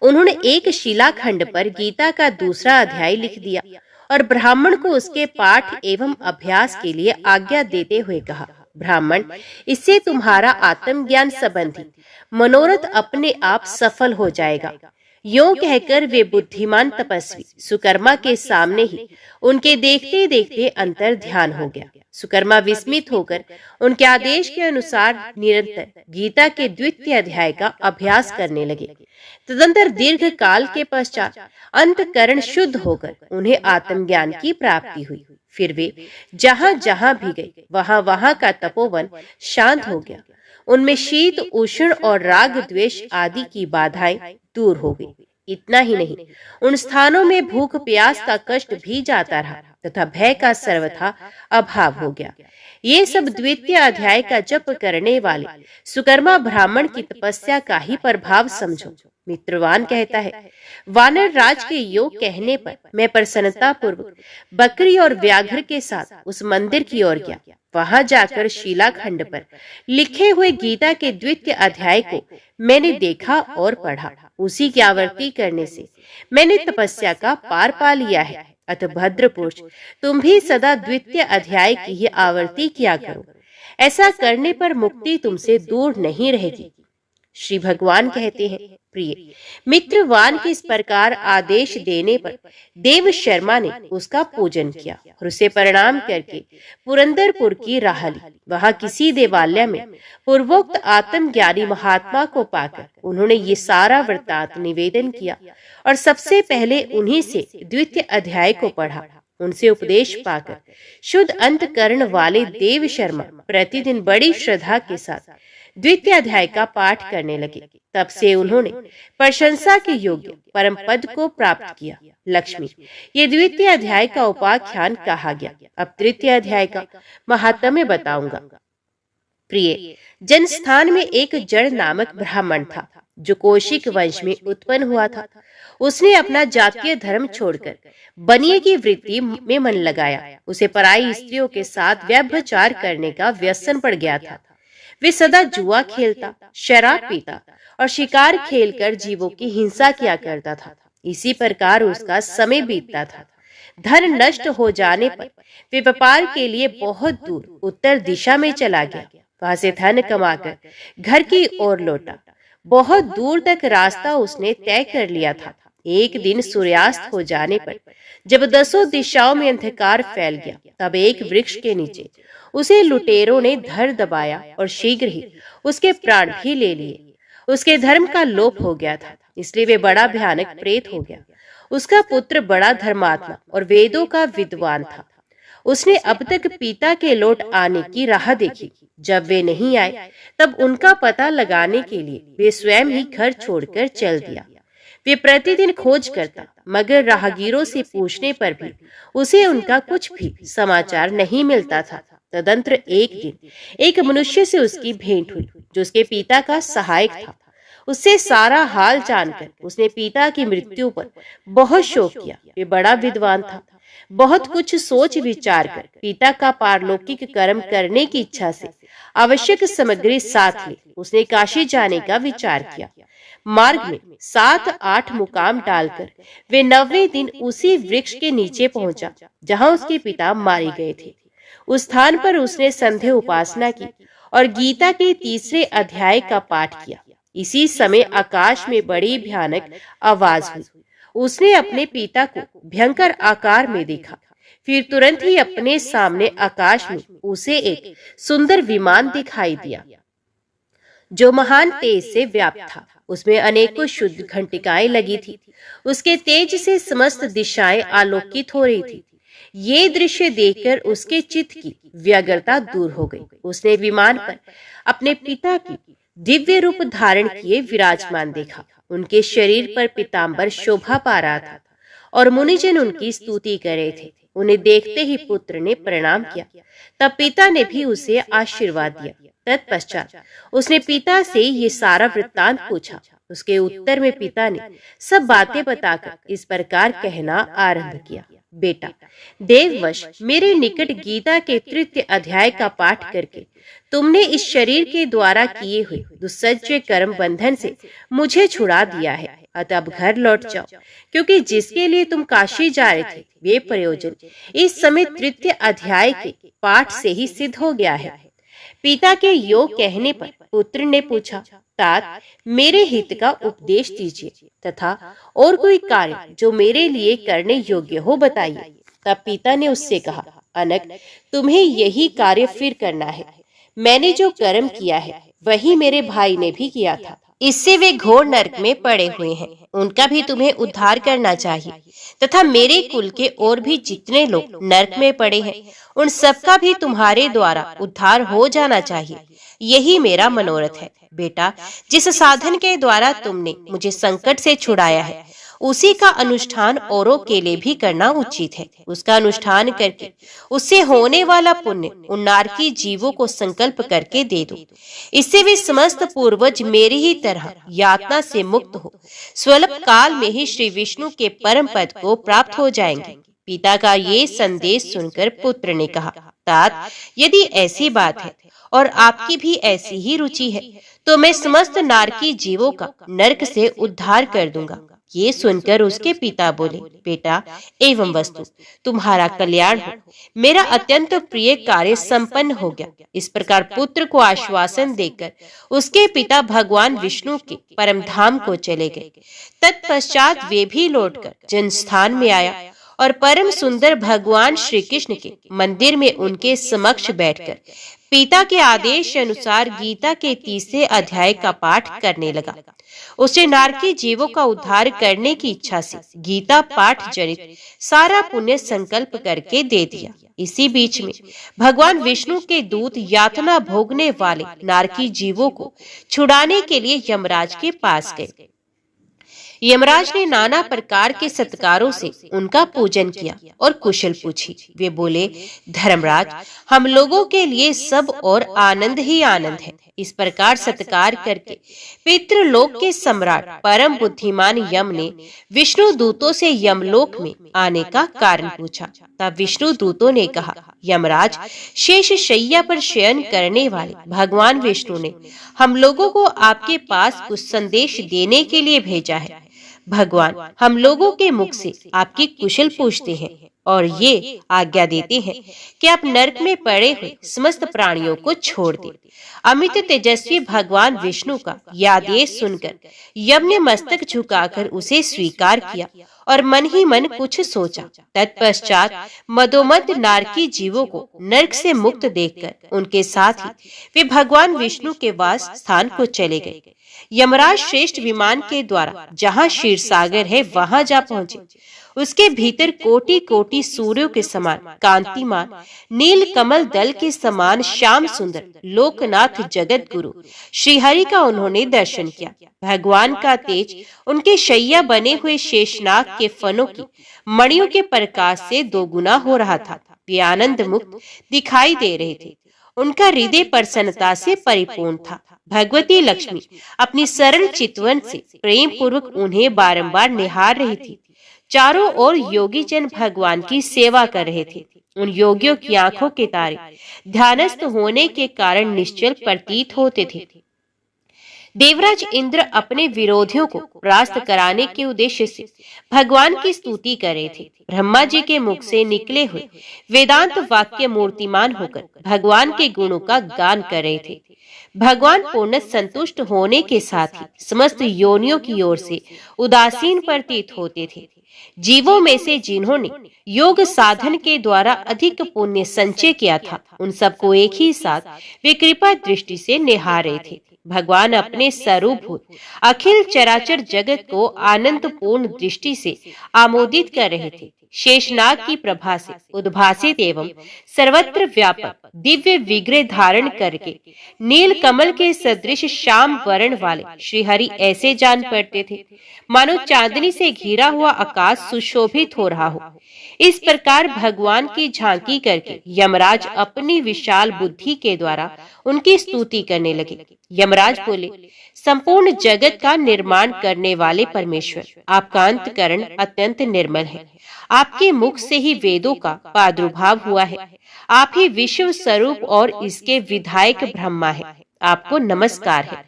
उन्होंने एक शिलाखंड पर गीता का दूसरा अध्याय लिख दिया और ब्राह्मण को उसके पाठ एवं अभ्यास के लिए आज्ञा देते हुए कहा, ब्राह्मण, इससे तुम्हारा आत्मज्ञान संबंधी मनोरथ अपने आप सफल हो जाएगा। यों कहकर वे बुद्धिमान तपस्वी सुकर्मा के सामने ही उनके देखते देखते अंतर ध्यान हो गया। सुकर्मा विस्मित होकर उनके आदेश के अनुसार निरंतर गीता के द्वितीय अध्याय का अभ्यास करने लगे। तदंतर दीर्घ काल के पश्चात अंतकरण शुद्ध होकर उन्हें आत्मज्ञान की प्राप्ति हुई। फिर वे जहां जहां भी गए, वहां वहां का तपोवन शांत हो गया। उनमें शीत उष्ण और राग द्वेष आदि की बाधाएं दूर हो गई। इतना ही नहीं, उन स्थानों में भूख प्यास का कष्ट भी जाता रहा तथा भय का सर्वथा अभाव हो गया। ये सब द्वितीय अध्याय का जप करने वाले सुकर्मा ब्राह्मण की तपस्या का ही प्रभाव समझो। मित्रवान कहता है, वानर राज के योग कहने पर मैं प्रसन्नता पूर्वक बकरी और व्याघ्र के साथ उस मंदिर की ओर गया। वहां जाकर शिलाखंड पर लिखे हुए गीता के द्वितीय अध्याय को मैंने देखा और पढ़ा। उसी की आवृत्ति करने से मैंने तपस्या का पार पा लिया है। अतः भद्र पुरुष, तुम भी सदा द्वितीय अध्याय की ही आवृत्ति किया करो। ऐसा करने पर मुक्ति तुमसे दूर नहीं रहेगी। श्री भगवान कहते हैं, प्रिय मित्रवान के इस प्रकार आदेश देने पर देव शर्मा ने उसका पूजन किया और उसे प्रणाम करके पुरंदरपुर की राह ली। वहां किसी देवालय में पूर्वोक्त आत्मज्ञानी महात्मा को पाकर उन्होंने ये सारा वृत्तांत निवेदन किया और सबसे पहले उन्हीं से द्वितीय अध्याय को पढ़ा। उनसे उपदेश पाकर शुद्ध अंतकरण वाले देव शर्मा प्रतिदिन बड़ी श्रद्धा के साथ द्वितीय अध्याय का पाठ करने लगे। तब से उन्होंने प्रशंसा के योग्य परम पद को प्राप्त किया। लक्ष्मी, ये द्वितीय अध्याय का उपाख्यान कहा गया। अब तृतीय अध्याय का महात्म्य बताऊंगा। प्रिय, जनस्थान में एक जड़ नामक ब्राह्मण था, जो कौशिक वंश में उत्पन्न हुआ था। उसने अपना जातीय धर्म छोड़कर बनिए की वृत्ति में मन लगाया। उसे पराई स्त्रियों के साथ व्यभिचार करने का व्यसन पड़ गया था। वे सदा जुआ खेलता, शराब पीता और शिकार खेलकर जीवों की हिंसा किया करता था। इसी प्रकार उसका समय बीतता था। धन नष्ट हो जाने पर वे व्यापार के लिए बहुत दूर उत्तर दिशा में चला गया। वहां से धन कमाकर घर की ओर लौटा। बहुत दूर तक रास्ता उसने तय कर लिया था। एक दिन सूर्यास्त हो जाने पर जब दसों दिशाओं में अंधकार फैल गया, तब एक वृक्ष के नीचे उसे लुटेरों ने धर दबाया और शीघ्र ही उसके प्राण भी ले लिए। उसके धर्म का लोप हो गया था, इसलिए वे बड़ा भयानक प्रेत हो गया। उसका पुत्र बड़ा धर्मात्मा और वेदों का विद्वान था। उसने अब तक पिता के लौट आने की राह देखी। जब वे नहीं आए, तब उनका पता लगाने के लिए वे स्वयं ही घर छोड़कर चल दिया। वे प्रतिदिन खोज करता, मगर राहगीरों से पूछने पर भी उसे उनका कुछ भी समाचार नहीं मिलता था। तदंतर एक दिन एक मनुष्य से उसकी भेंट हुई, जो उसके पिता का सहायक था। उससे सारा हाल जानकर उसने पिता की मृत्यु पर बहुत शोक किया। वे बड़ा विद्वान था। बहुत कुछ सोच विचार कर पिता का पारलौकिक कर्म करने की इच्छा से आवश्यक सामग्री साथ ले उसने काशी जाने का विचार किया। मार्ग में 7-8 मुकाम डालकर वे 90वें दिन उसी वृक्ष के नीचे पहुंचा जहां उसके पिता मारे गए थे। उस स्थान पर उसने संध्या उपासना की और गीता के 3रे अध्याय का पाठ किया। इसी समय आकाश में बड़ी भयानक आवाज हुई। उसने अपने पिता को भयंकर आकार में देखा। फिर तुरंत ही अपने सामने आकाश में उसे एक सुंदर विमान दिखाई दिया, जो महान तेज से व्याप्त था। उसमें अनेकों शुद्ध घंटिकाएं लगी थी। उसके तेज से समस्त दिशाएं आलोकित हो रही थी। ये दृश्य देखकर उसके चित्त की व्यग्रता दूर हो गई। उसने विमान पर अपने पिता की दिव्य रूप धारण किए विराजमान देखा। उनके शरीर पर पीतांबर शोभा पा रहा था और मुनिजन उनकी स्तुति कर रहे थे। उन्हें देखते ही पुत्र ने प्रणाम किया। तब पिता ने भी उसे आशीर्वाद दिया। तत्पश्चात उसने पिता से ये सारा वृत्तांत पूछा। उसके उत्तर में पिता ने सब बातें बताकर इस प्रकार कहना आरंभ किया। बेटा, देववश मेरे निकट गीता के 3य अध्याय का पाठ करके तुमने इस शरीर के द्वारा किए हुए दुस्सह्य कर्म बंधन से मुझे छुड़ा दिया है। अतः अब घर लौट जाओ, क्योंकि जिसके लिए तुम काशी जा रहे थे वे प्रयोजन इस समय 3य अध्याय के पाठ से ही सिद्ध हो गया है। पिता के योग कहने पर पुत्र ने पूछा, तात मेरे हित का उपदेश दीजिए तथा और कोई कार्य जो मेरे लिए करने योग्य हो बताइए। तब पिता ने उससे कहा, अनक तुम्हें यही कार्य फिर करना है। मैंने जो कर्म किया है वही मेरे भाई ने भी किया था। इससे वे घोर नरक में पड़े हुए हैं। उनका भी तुम्हें उद्धार करना चाहिए तथा मेरे कुल के और भी जितने लोग नरक में पड़े हैं उन सबका भी तुम्हारे द्वारा उद्धार हो जाना चाहिए। यही मेरा मनोरथ है। बेटा, जिस साधन के द्वारा तुमने मुझे संकट से छुड़ाया है उसी का अनुष्ठान औरों के लिए भी करना उचित है। उसका अनुष्ठान करके उससे होने वाला पुण्य उन नारकी जीवों को संकल्प करके दे दो। इससे वे समस्त पूर्वज मेरी ही तरह यातना से मुक्त हो स्वल्प काल में ही श्री विष्णु के परम पद को प्राप्त हो जाएंगे। पिता का ये संदेश सुनकर पुत्र ने कहा, तात यदि ऐसी बात है और आपकी भी ऐसी ही रुचि है तो मैं समस्त नारकी जीवों का नरक से उद्धार कर दूंगा। ये सुनकर उसके पिता बोले, बेटा एवं वस्तु तुम्हारा कल्याण हो। मेरा अत्यंत प्रिय कार्य संपन्न हो गया। इस प्रकार पुत्र को आश्वासन देकर उसके पिता भगवान विष्णु के परम धाम को चले गए। तत्पश्चात वे भी लौटकर जनस्थान में आया और परम सुंदर भगवान श्री कृष्ण के मंदिर में उनके समक्ष बैठकर पिता के आदेश अनुसार गीता के 3रे अध्याय का पाठ करने लगा। उसने नारकी जीवों का उद्धार करने की इच्छा से गीता पाठ जनित सारा पुण्य संकल्प करके दे दिया। इसी बीच में भगवान विष्णु के दूत यातना भोगने वाले नारकी जीवों को छुड़ाने के लिए यमराज के पास गए। यमराज ने नाना प्रकार के सत्कारों से उनका पूजन किया और कुशल पूछी। वे बोले, धर्मराज हम लोगों के लिए सब और आनंद ही आनंद है। इस प्रकार सत्कार करके पितृलोक के सम्राट परम बुद्धिमान यम ने विष्णु दूतों से यमलोक में आने का कारण पूछा। तब विष्णु दूतों ने कहा, यमराज शेष शैया पर शयन करने वाले भगवान विष्णु ने हम लोगों को आपके पास कुछ संदेश देने के लिए भेजा है। भगवान हम लोगों के मुख से आपकी कुशल पूछते हैं और ये आज्ञा देते हैं कि आप नरक में पड़े हुए समस्त प्राणियों को छोड़ दें। अमित तेजस्वी भगवान विष्णु का यह आदेश सुनकर यम ने मस्तक झुकाकर उसे स्वीकार किया और मन ही मन कुछ सोचा। तत्पश्चात मदोमद नारकी जीवों को नरक से मुक्त देखकर उनके साथ ही वे भगवान विष्णु के वास स्थान को चले गए। यमराज श्रेष्ठ विमान के द्वारा जहाँ क्षीर सागर है वहां जा पहुंचे। उसके भीतर कोटि कोटि सूर्यों के समान कांतिमान, नील कमल दल के समान श्याम सुंदर लोकनाथ जगत गुरु श्रीहरि का उन्होंने दर्शन किया। भगवान का तेज उनके शैया बने हुए शेषनाग के फनों की मणियों के प्रकाश से दोगुना हो रहा था। वे आनंद मुक्त दिखाई दे रहे थे। उनका हृदय प्रसन्नता से परिपूर्ण था। भगवती लक्ष्मी अपनी सरल चितवन से प्रेम पूर्वक उन्हें बारंबार निहार रही थी। चारों ओर योगी जन भगवान की सेवा कर रहे थे। उन योगियों की आंखों के तारे ध्यानस्थ होने के कारण निश्चल प्रतीत होते थे। देवराज इंद्र अपने विरोधियों को परास्त कराने के उद्देश्य से भगवान की स्तुति कर रहे थे। ब्रह्मा जी के मुख से निकले हुए वेदांत वाक्य मूर्तिमान होकर भगवान के गुणों का गान कर रहे थे। भगवान पूर्ण संतुष्ट होने के साथ ही समस्त योनियों की ओर से उदासीन प्रतीत होते थे। जीवों में से जिन्होंने योग साधन के द्वारा अधिक पुण्य संचय किया था, उन सबको एक ही साथ वे कृपा दृष्टि से निहार रहे थे। भगवान अपने स्वरूपभूत अखिल चराचर जगत को आनंद पूर्ण दृष्टि से आमोदित कर रहे थे। शेषनाग की प्रभा से उद्भासित एवं सर्वत्र व्यापक दिव्य विग्रह धारण करके नील कमल के सदृश श्याम वर्ण वाले श्रीहरि ऐसे जान पड़ते थे मानो चांदनी से घिरा हुआ आकाश सुशोभित हो रहा हो। इस प्रकार भगवान की झांकी करके यमराज अपनी विशाल बुद्धि के द्वारा उनकी स्तुति करने लगे। यमराज बोले, संपूर्ण जगत का निर्माण करने वाले परमेश्वर, आपका अंतकरण अत्यंत निर्मल है। आपके मुख से ही वेदों का प्रादुर्भाव हुआ है। आप ही विश्व स्वरूप और इसके विधायक ब्रह्मा है। आपको नमस्कार है।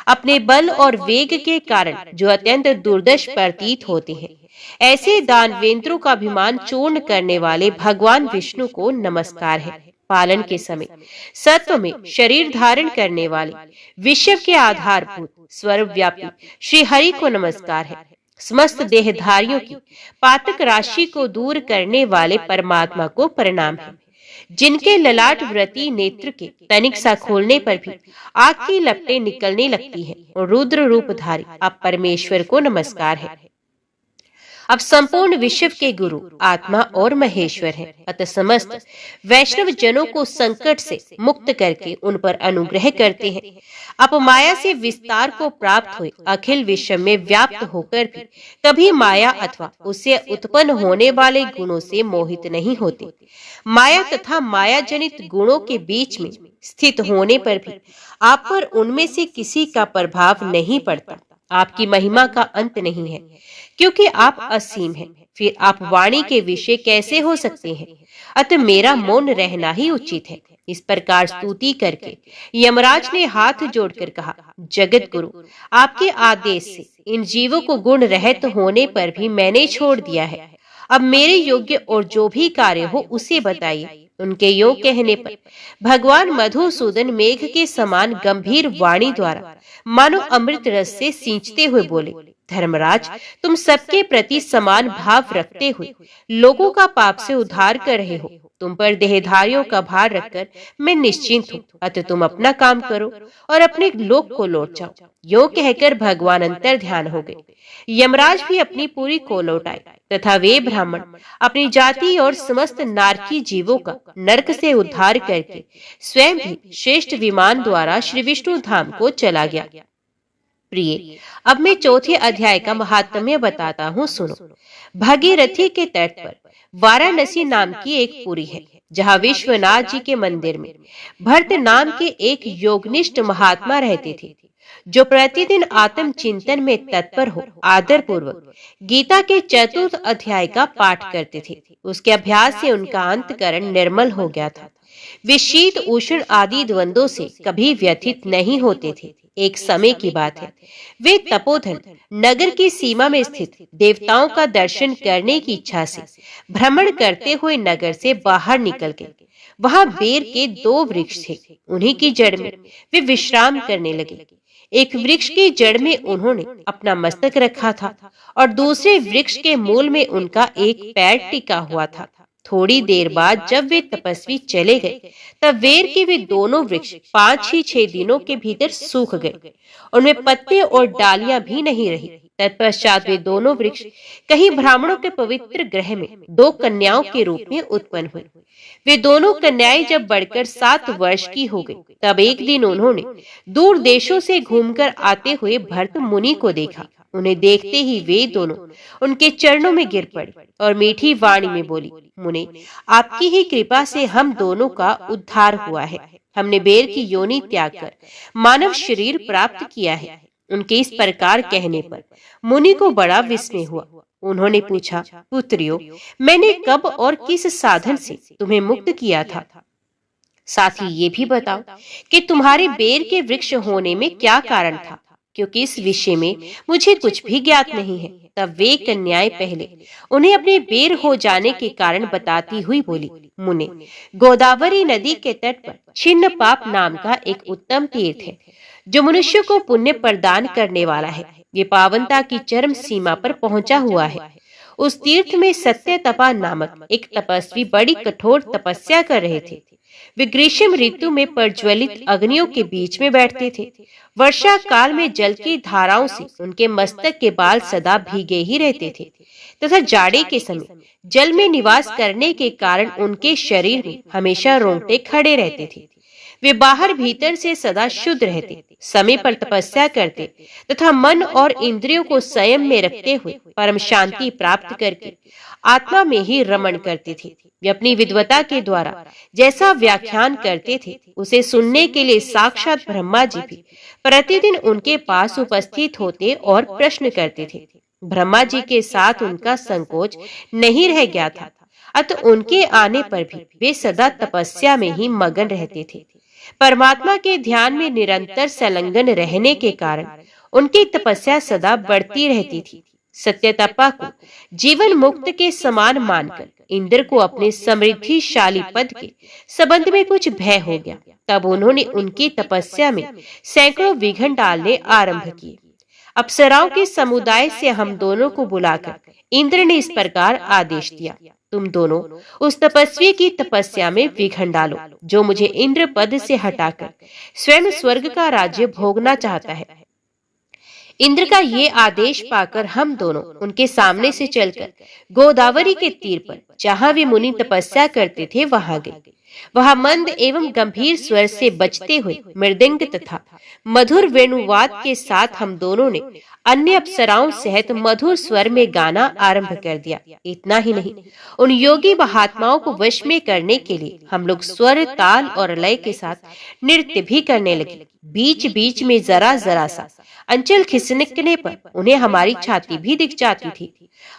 अपने बल और वेग के कारण जो अत्यंत दुर्दश प्रतीत होते हैं, ऐसे दानवेंद्रों का अभिमान चूर्ण करने वाले भगवान विष्णु को नमस्कार है। पालन के समय सत्व में शरीर धारण करने वाले विश्व के आधारभूत सर्वव्यापी श्री हरि को नमस्कार है। समस्त देहधारियों की पातक राशि को दूर करने वाले परमात्मा को प्रणाम है। जिनके ललाट व्रती नेत्र के तनिक सा खोलने पर भी आग की लपटें निकलने लगती हैं, और रुद्र रूपधारी आप परमेश्वर को नमस्कार है। अब संपूर्ण विश्व के गुरु आत्मा और महेश्वर हैं, अतः समस्त वैष्णव जनों को संकट से मुक्त करके उन पर अनुग्रह करते हैं। आप माया से विस्तार को प्राप्त हुए अखिल विश्व में व्याप्त होकर भी कभी माया अथवा उससे उत्पन्न होने वाले गुणों से मोहित नहीं होते। माया तथा माया जनित गुणों के बीच में स्थित होने पर भी आप पर उनमें से किसी का प्रभाव नहीं पड़ता। आपकी महिमा का अंत नहीं है, क्योंकि आप असीम हैं। फिर आप वाणी के विषय कैसे हो सकते हैं? अतः मेरा मौन रहना ही उचित है। इस प्रकार स्तुति करके यमराज ने हाथ जोड़कर कहा, जगत गुरु, आपके आदेश से इन जीवों को गुण रहित होने पर भी मैंने छोड़ दिया है। अब मेरे योग्य और जो भी कार्य हो उसे बताइए। उनके योग कहने पर भगवान मधुसूदन मेघ के समान गंभीर वाणी द्वारा मानो अमृत रस से सींचते हुए बोले, धर्मराज, तुम सबके प्रति समान भाव रखते हुए लोगों का पाप से उद्धार कर रहे हो। तुम पर देहधारियों का भार रखकर मैं निश्चिंत हूँ। अतः तुम अपना काम करो और अपने लोक को लौट जाओ। यो कहकर भगवान अंतर ध्यान हो गए। यमराज भी अपनी पूरी को लौट आए तथा वे ब्राह्मण अपनी जाति और समस्त नारकी जीवों का नरक से उद्धार करके स्वयं भी श्रेष्ठ विमान द्वारा श्री विष्णु धाम को चला गया। प्रिय, अब मैं चौथे अध्याय का महात्म्य बताता हूँ, सुनो। भागीरथी के तट पर वाराणसी नाम की एक पुरी है, जहाँ विश्वनाथ जी के मंदिर में भरत नाम के एक योगनिष्ठ महात्मा रहते थे, जो प्रतिदिन आत्म चिंतन में तत्पर हो आदर पूर्वक गीता के चतुर्थ अध्याय का पाठ करते थे। उसके अभ्यास से उनका अंतकरण निर्मल हो गया था। वे शीत उष्ण आदि द्वंद्वों से कभी व्यथित नहीं होते थे। एक समय की बात है, वे तपोधन नगर की सीमा में स्थित देवताओं का दर्शन करने की इच्छा से भ्रमण करते हुए नगर से बाहर निकल गए। वहां बेर के 2 वृक्ष थे। उन्हीं की जड़ में वे विश्राम करने लगे। एक वृक्ष की जड़ में उन्होंने अपना मस्तक रखा था और दूसरे वृक्ष के मूल में उनका एक पैर टिका हुआ था। थोड़ी देर बाद जब वे तपस्वी चले गए, तब वेर के वे दोनों वृक्ष 5 ही 6 दिनों के भीतर सूख गए। उनमें पत्ते और डालियां भी नहीं रही। तत्पश्चात वे दोनों वृक्ष कहीं ब्राह्मणों के पवित्र ग्रह में 2 कन्याओं के रूप में उत्पन्न हुए। वे दोनों कन्याएं जब बढ़कर 7 वर्ष की हो गई, तब एक दिन उन्होंने दूर देशों से घूमकर आते हुए भरत मुनि को देखा। उन्हें देखते ही वे दोनों उनके चरणों में गिर पड़ी और मीठी वाणी में बोली, मुने, आपकी ही कृपा से हम दोनों का उद्धार हुआ है। हमने बेर की योनि त्याग कर मानव शरीर प्राप्त किया है। उनके इस प्रकार कहने पर मुनि को बड़ा विस्मय हुआ। उन्होंने पूछा, पुत्रियों, मैंने कब और किस साधन से तुम्हें मुक्त किया था? साथ ही ये भी बताओ कि तुम्हारे बेर के वृक्ष होने में क्या कारण था, क्योंकि इस विषय में मुझे कुछ भी ज्ञात नहीं है। तब वे कन्याएं पहले उन्हें अपने बेर हो जाने के कारण बताती हुई बोली, मुने, गोदावरी नदी के तट पर छिन्न पाप नाम का एक उत्तम तीर्थ है, जो मनुष्य को पुण्य प्रदान करने वाला है। ये पावनता की चरम सीमा पर पहुंचा हुआ है। उस तीर्थ में सत्य तपा नामक एक तपस्वी बड़ी कठोर तपस्या कर रहे थे। वे ग्रीष्म ऋतु में प्रज्वलित अग्नियों के बीच में बैठते थे। वर्षा काल में जल की धाराओं से उनके मस्तक के बाल सदा भीगे ही रहते थे तथा जाड़े के समय जल में निवास करने के कारण उनके शरीर में हमेशा रोंगटे खड़े रहते थे। वे बाहर भीतर से सदा शुद्ध रहते, समय पर तपस्या करते तथा मन और इंद्रियों को संयम में रखते हुए परम शांति प्राप्त करके आत्मा में ही रमण करते थे। वे अपनी विद्वता के द्वारा जैसा व्याख्यान करते थे, उसे सुनने के लिए साक्षात ब्रह्मा जी भी प्रतिदिन उनके पास उपस्थित होते और प्रश्न करते थे। ब्रह्मा जी के साथ उनका संकोच नहीं रह गया था, अतः उनके आने पर भी वे सदा तपस्या में ही मगन रहते थे। परमात्मा के ध्यान में निरंतर संलग्न रहने के कारण उनकी तपस्या सदा बढ़ती रहती थी। सत्यतपा को जीवन मुक्त के समान मानकर इंद्र को अपने समृद्धिशाली पद के संबंध में कुछ भय हो गया। तब उन्होंने उनकी तपस्या में सैकड़ों विघ्न डालने आरंभ किए। अप्सराओं के समुदाय से हम दोनों को बुलाकर इंद्र ने इस प्रकार आदेश दिया, तुम दोनों उस तपस्वी की तपस्या में विघ्न डालो, जो मुझे इंद्र पद से हटाकर स्वयं स्वर्ग का राज्य भोगना चाहता है। इंद्र का ये आदेश पाकर हम दोनों उनके सामने से चलकर गोदावरी के तीर पर, जहाँ वे मुनि तपस्या करते थे, वहां गए। वहां मंद एवं गंभीर स्वर से बजते हुए मृदंग तथा मधुर वेणुवाद के साथ हम दोनों ने अन्य अप्सराओं सहित मधुर स्वर में गाना आरंभ कर दिया। इतना ही नहीं, उन योगी महात्माओं को वश में करने के लिए हम लोग स्वर, ताल और लय के साथ नृत्य भी करने लगे। बीच बीच में जरा जरा सा अंचल खिसकने पर उन्हें हमारी छाती भी दिख जाती थी।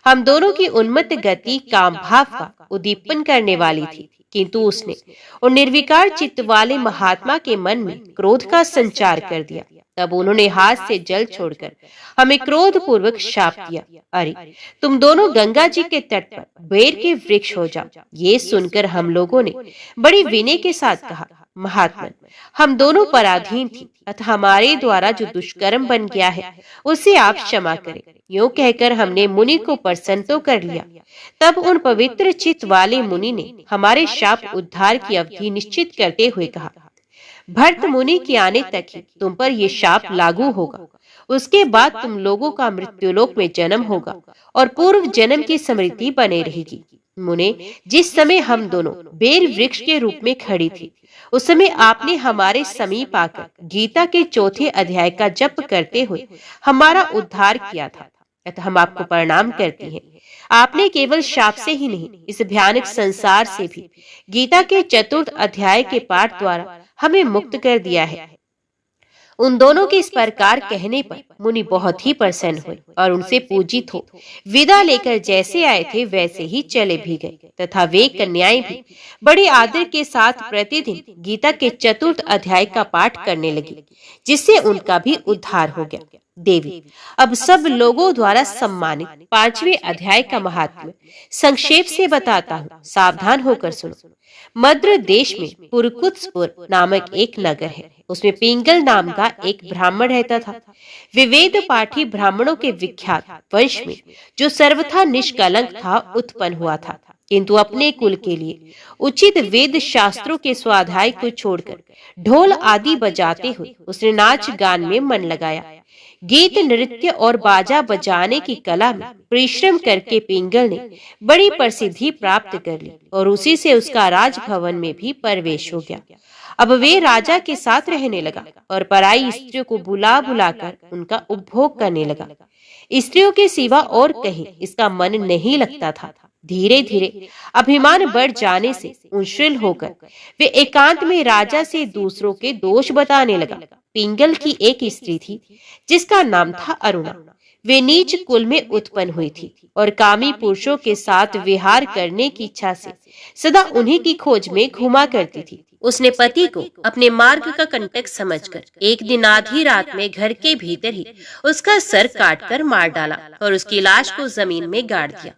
हम दोनों की उन्मत्त गति काम भाव का उद्दीपन करने वाली थी, किंतु उसने उन निर्विकार चित्त वाले महात्मा के मन में क्रोध का संचार कर दिया। तब उन्होंने हाथ से जल छोड़कर हमें क्रोध पूर्वक शाप दिया, अरे तुम दोनों गंगा जी के तट पर बेर के वृक्ष हो जाओ। ये सुनकर हम लोगों ने बड़ी विनय के साथ कहा, महात्मन, हम दोनों पराधीन थी, अतः हमारे द्वारा जो दुष्कर्म बन गया है उसे आप क्षमा करें। यूं कहकर हमने मुनि को प्रसन्न तो कर लिया। तब उन पवित्र चित्त वाले मुनि ने हमारे शाप उद्धार की अवधि निश्चित करते हुए कहा, भरत मुनि के आने तक ही तुम पर ये शाप लागू होगा। उसके बाद तुम लोगों का मृत्युलोक में जन्म होगा और पूर्व जन्म की स्मृति बने रहेगी। मुने, जिस समय हम दोनों बेर वृक्ष के रूप में खड़ी थी, उस समय आपने हमारे समीप आकर गीता के 4थे अध्याय का जप करते हुए हमारा उद्धार किया था, अतः हम आपको प्रणाम करती हैं। आपने केवल शाप से ही नहीं, इस भयानक संसार से भी गीता के 4th अध्याय के पाठ द्वारा हमें मुक्त कर दिया है। उन दोनों के इस प्रकार कहने पर मुनि बहुत ही प्रसन्न हुए और उनसे पूजित हो विदा लेकर जैसे आए थे वैसे ही चले भी गए, तथा वे कन्याएं भी बड़े आदर के साथ प्रतिदिन गीता के चतुर्थ अध्याय का पाठ करने लगी, जिससे उनका भी उद्धार हो गया। देवी, अब सब लोगों द्वारा सम्मानित 5वें अध्याय का महात्म्य संक्षेप से बताता हूँ, सावधान होकर सुनो। मद्र देश में पुरकुत्सपुर नामक एक नगर है। उसमें पिंगल नाम का एक ब्राह्मण रहता था। वे वेद पाठी ब्राह्मणों के विख्यात वंश में, जो सर्वथा निष्कलंक था, उत्पन्न हुआ था, किंतु अपने कुल के लिए उचित वेद शास्त्रों के स्वाध्याय को छोड़कर ढोल आदि बजाते हुए उसने नाच गान में मन लगाया। गीत, नृत्य और बाजा बजाने की कला में परिश्रम करके पिंगल ने बड़ी प्रसिद्धि प्राप्त कर ली और उसी से उसका राजभवन में भी प्रवेश हो गया। अब वे राजा के साथ रहने लगा और पराई स्त्रियों को बुला बुलाकर उनका उपभोग करने लगा। स्त्रियों के सिवा और कहीं इसका मन नहीं लगता था। धीरे धीरे अभिमान बढ़ जाने से उच्छृंखल होकर वे एकांत में राजा से दूसरों के दोष बताने लगा। पिंगल की एक स्त्री थी जिसका नाम था अरुणा। वे नीच कुल में उत्पन्न हुई थी और कामी पुरुषों के साथ विहार करने की इच्छा से सदा उन्हीं की खोज में घुमा करती थी। उसने पति को अपने मार्ग का कंटक समझकर एक दिन आधी रात में घर के भीतर ही उसका सर काटकर मार डाला और उसकी लाश को जमीन में गाड़ दिया।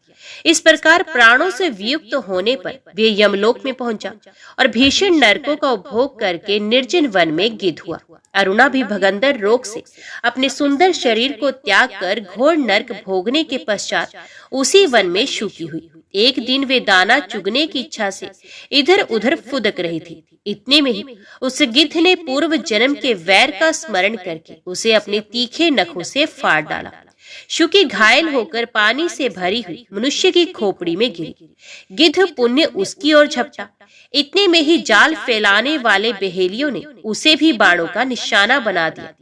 इस प्रकार प्राणों से वियुक्त होने पर वे यमलोक में पहुंचा और भीषण नरकों का उपभोग करके निर्जन वन में गिद्ध हुआ। अरुणा भी भगंदर रोग से अपने सुंदर शरीर को त्याग कर घोर नरक भोगने के पश्चात उसी वन में शुकी हुई। एक दिन वे दाना चुगने की इच्छा से इधर उधर फुदक रही थी। इतने में ही उस गिद्ध ने पूर्व जन्म के वैर का स्मरण करके उसे अपने तीखे नखों से फाड़ डाला। शुकी घायल होकर पानी से भरी हुई मनुष्य की खोपड़ी में गिरी। गिद्ध पुण्य उसकी ओर झपटा। इतने में ही जाल फैलाने वाले बहेलियों ने उसे भी बाणों का निशाना बना दिया।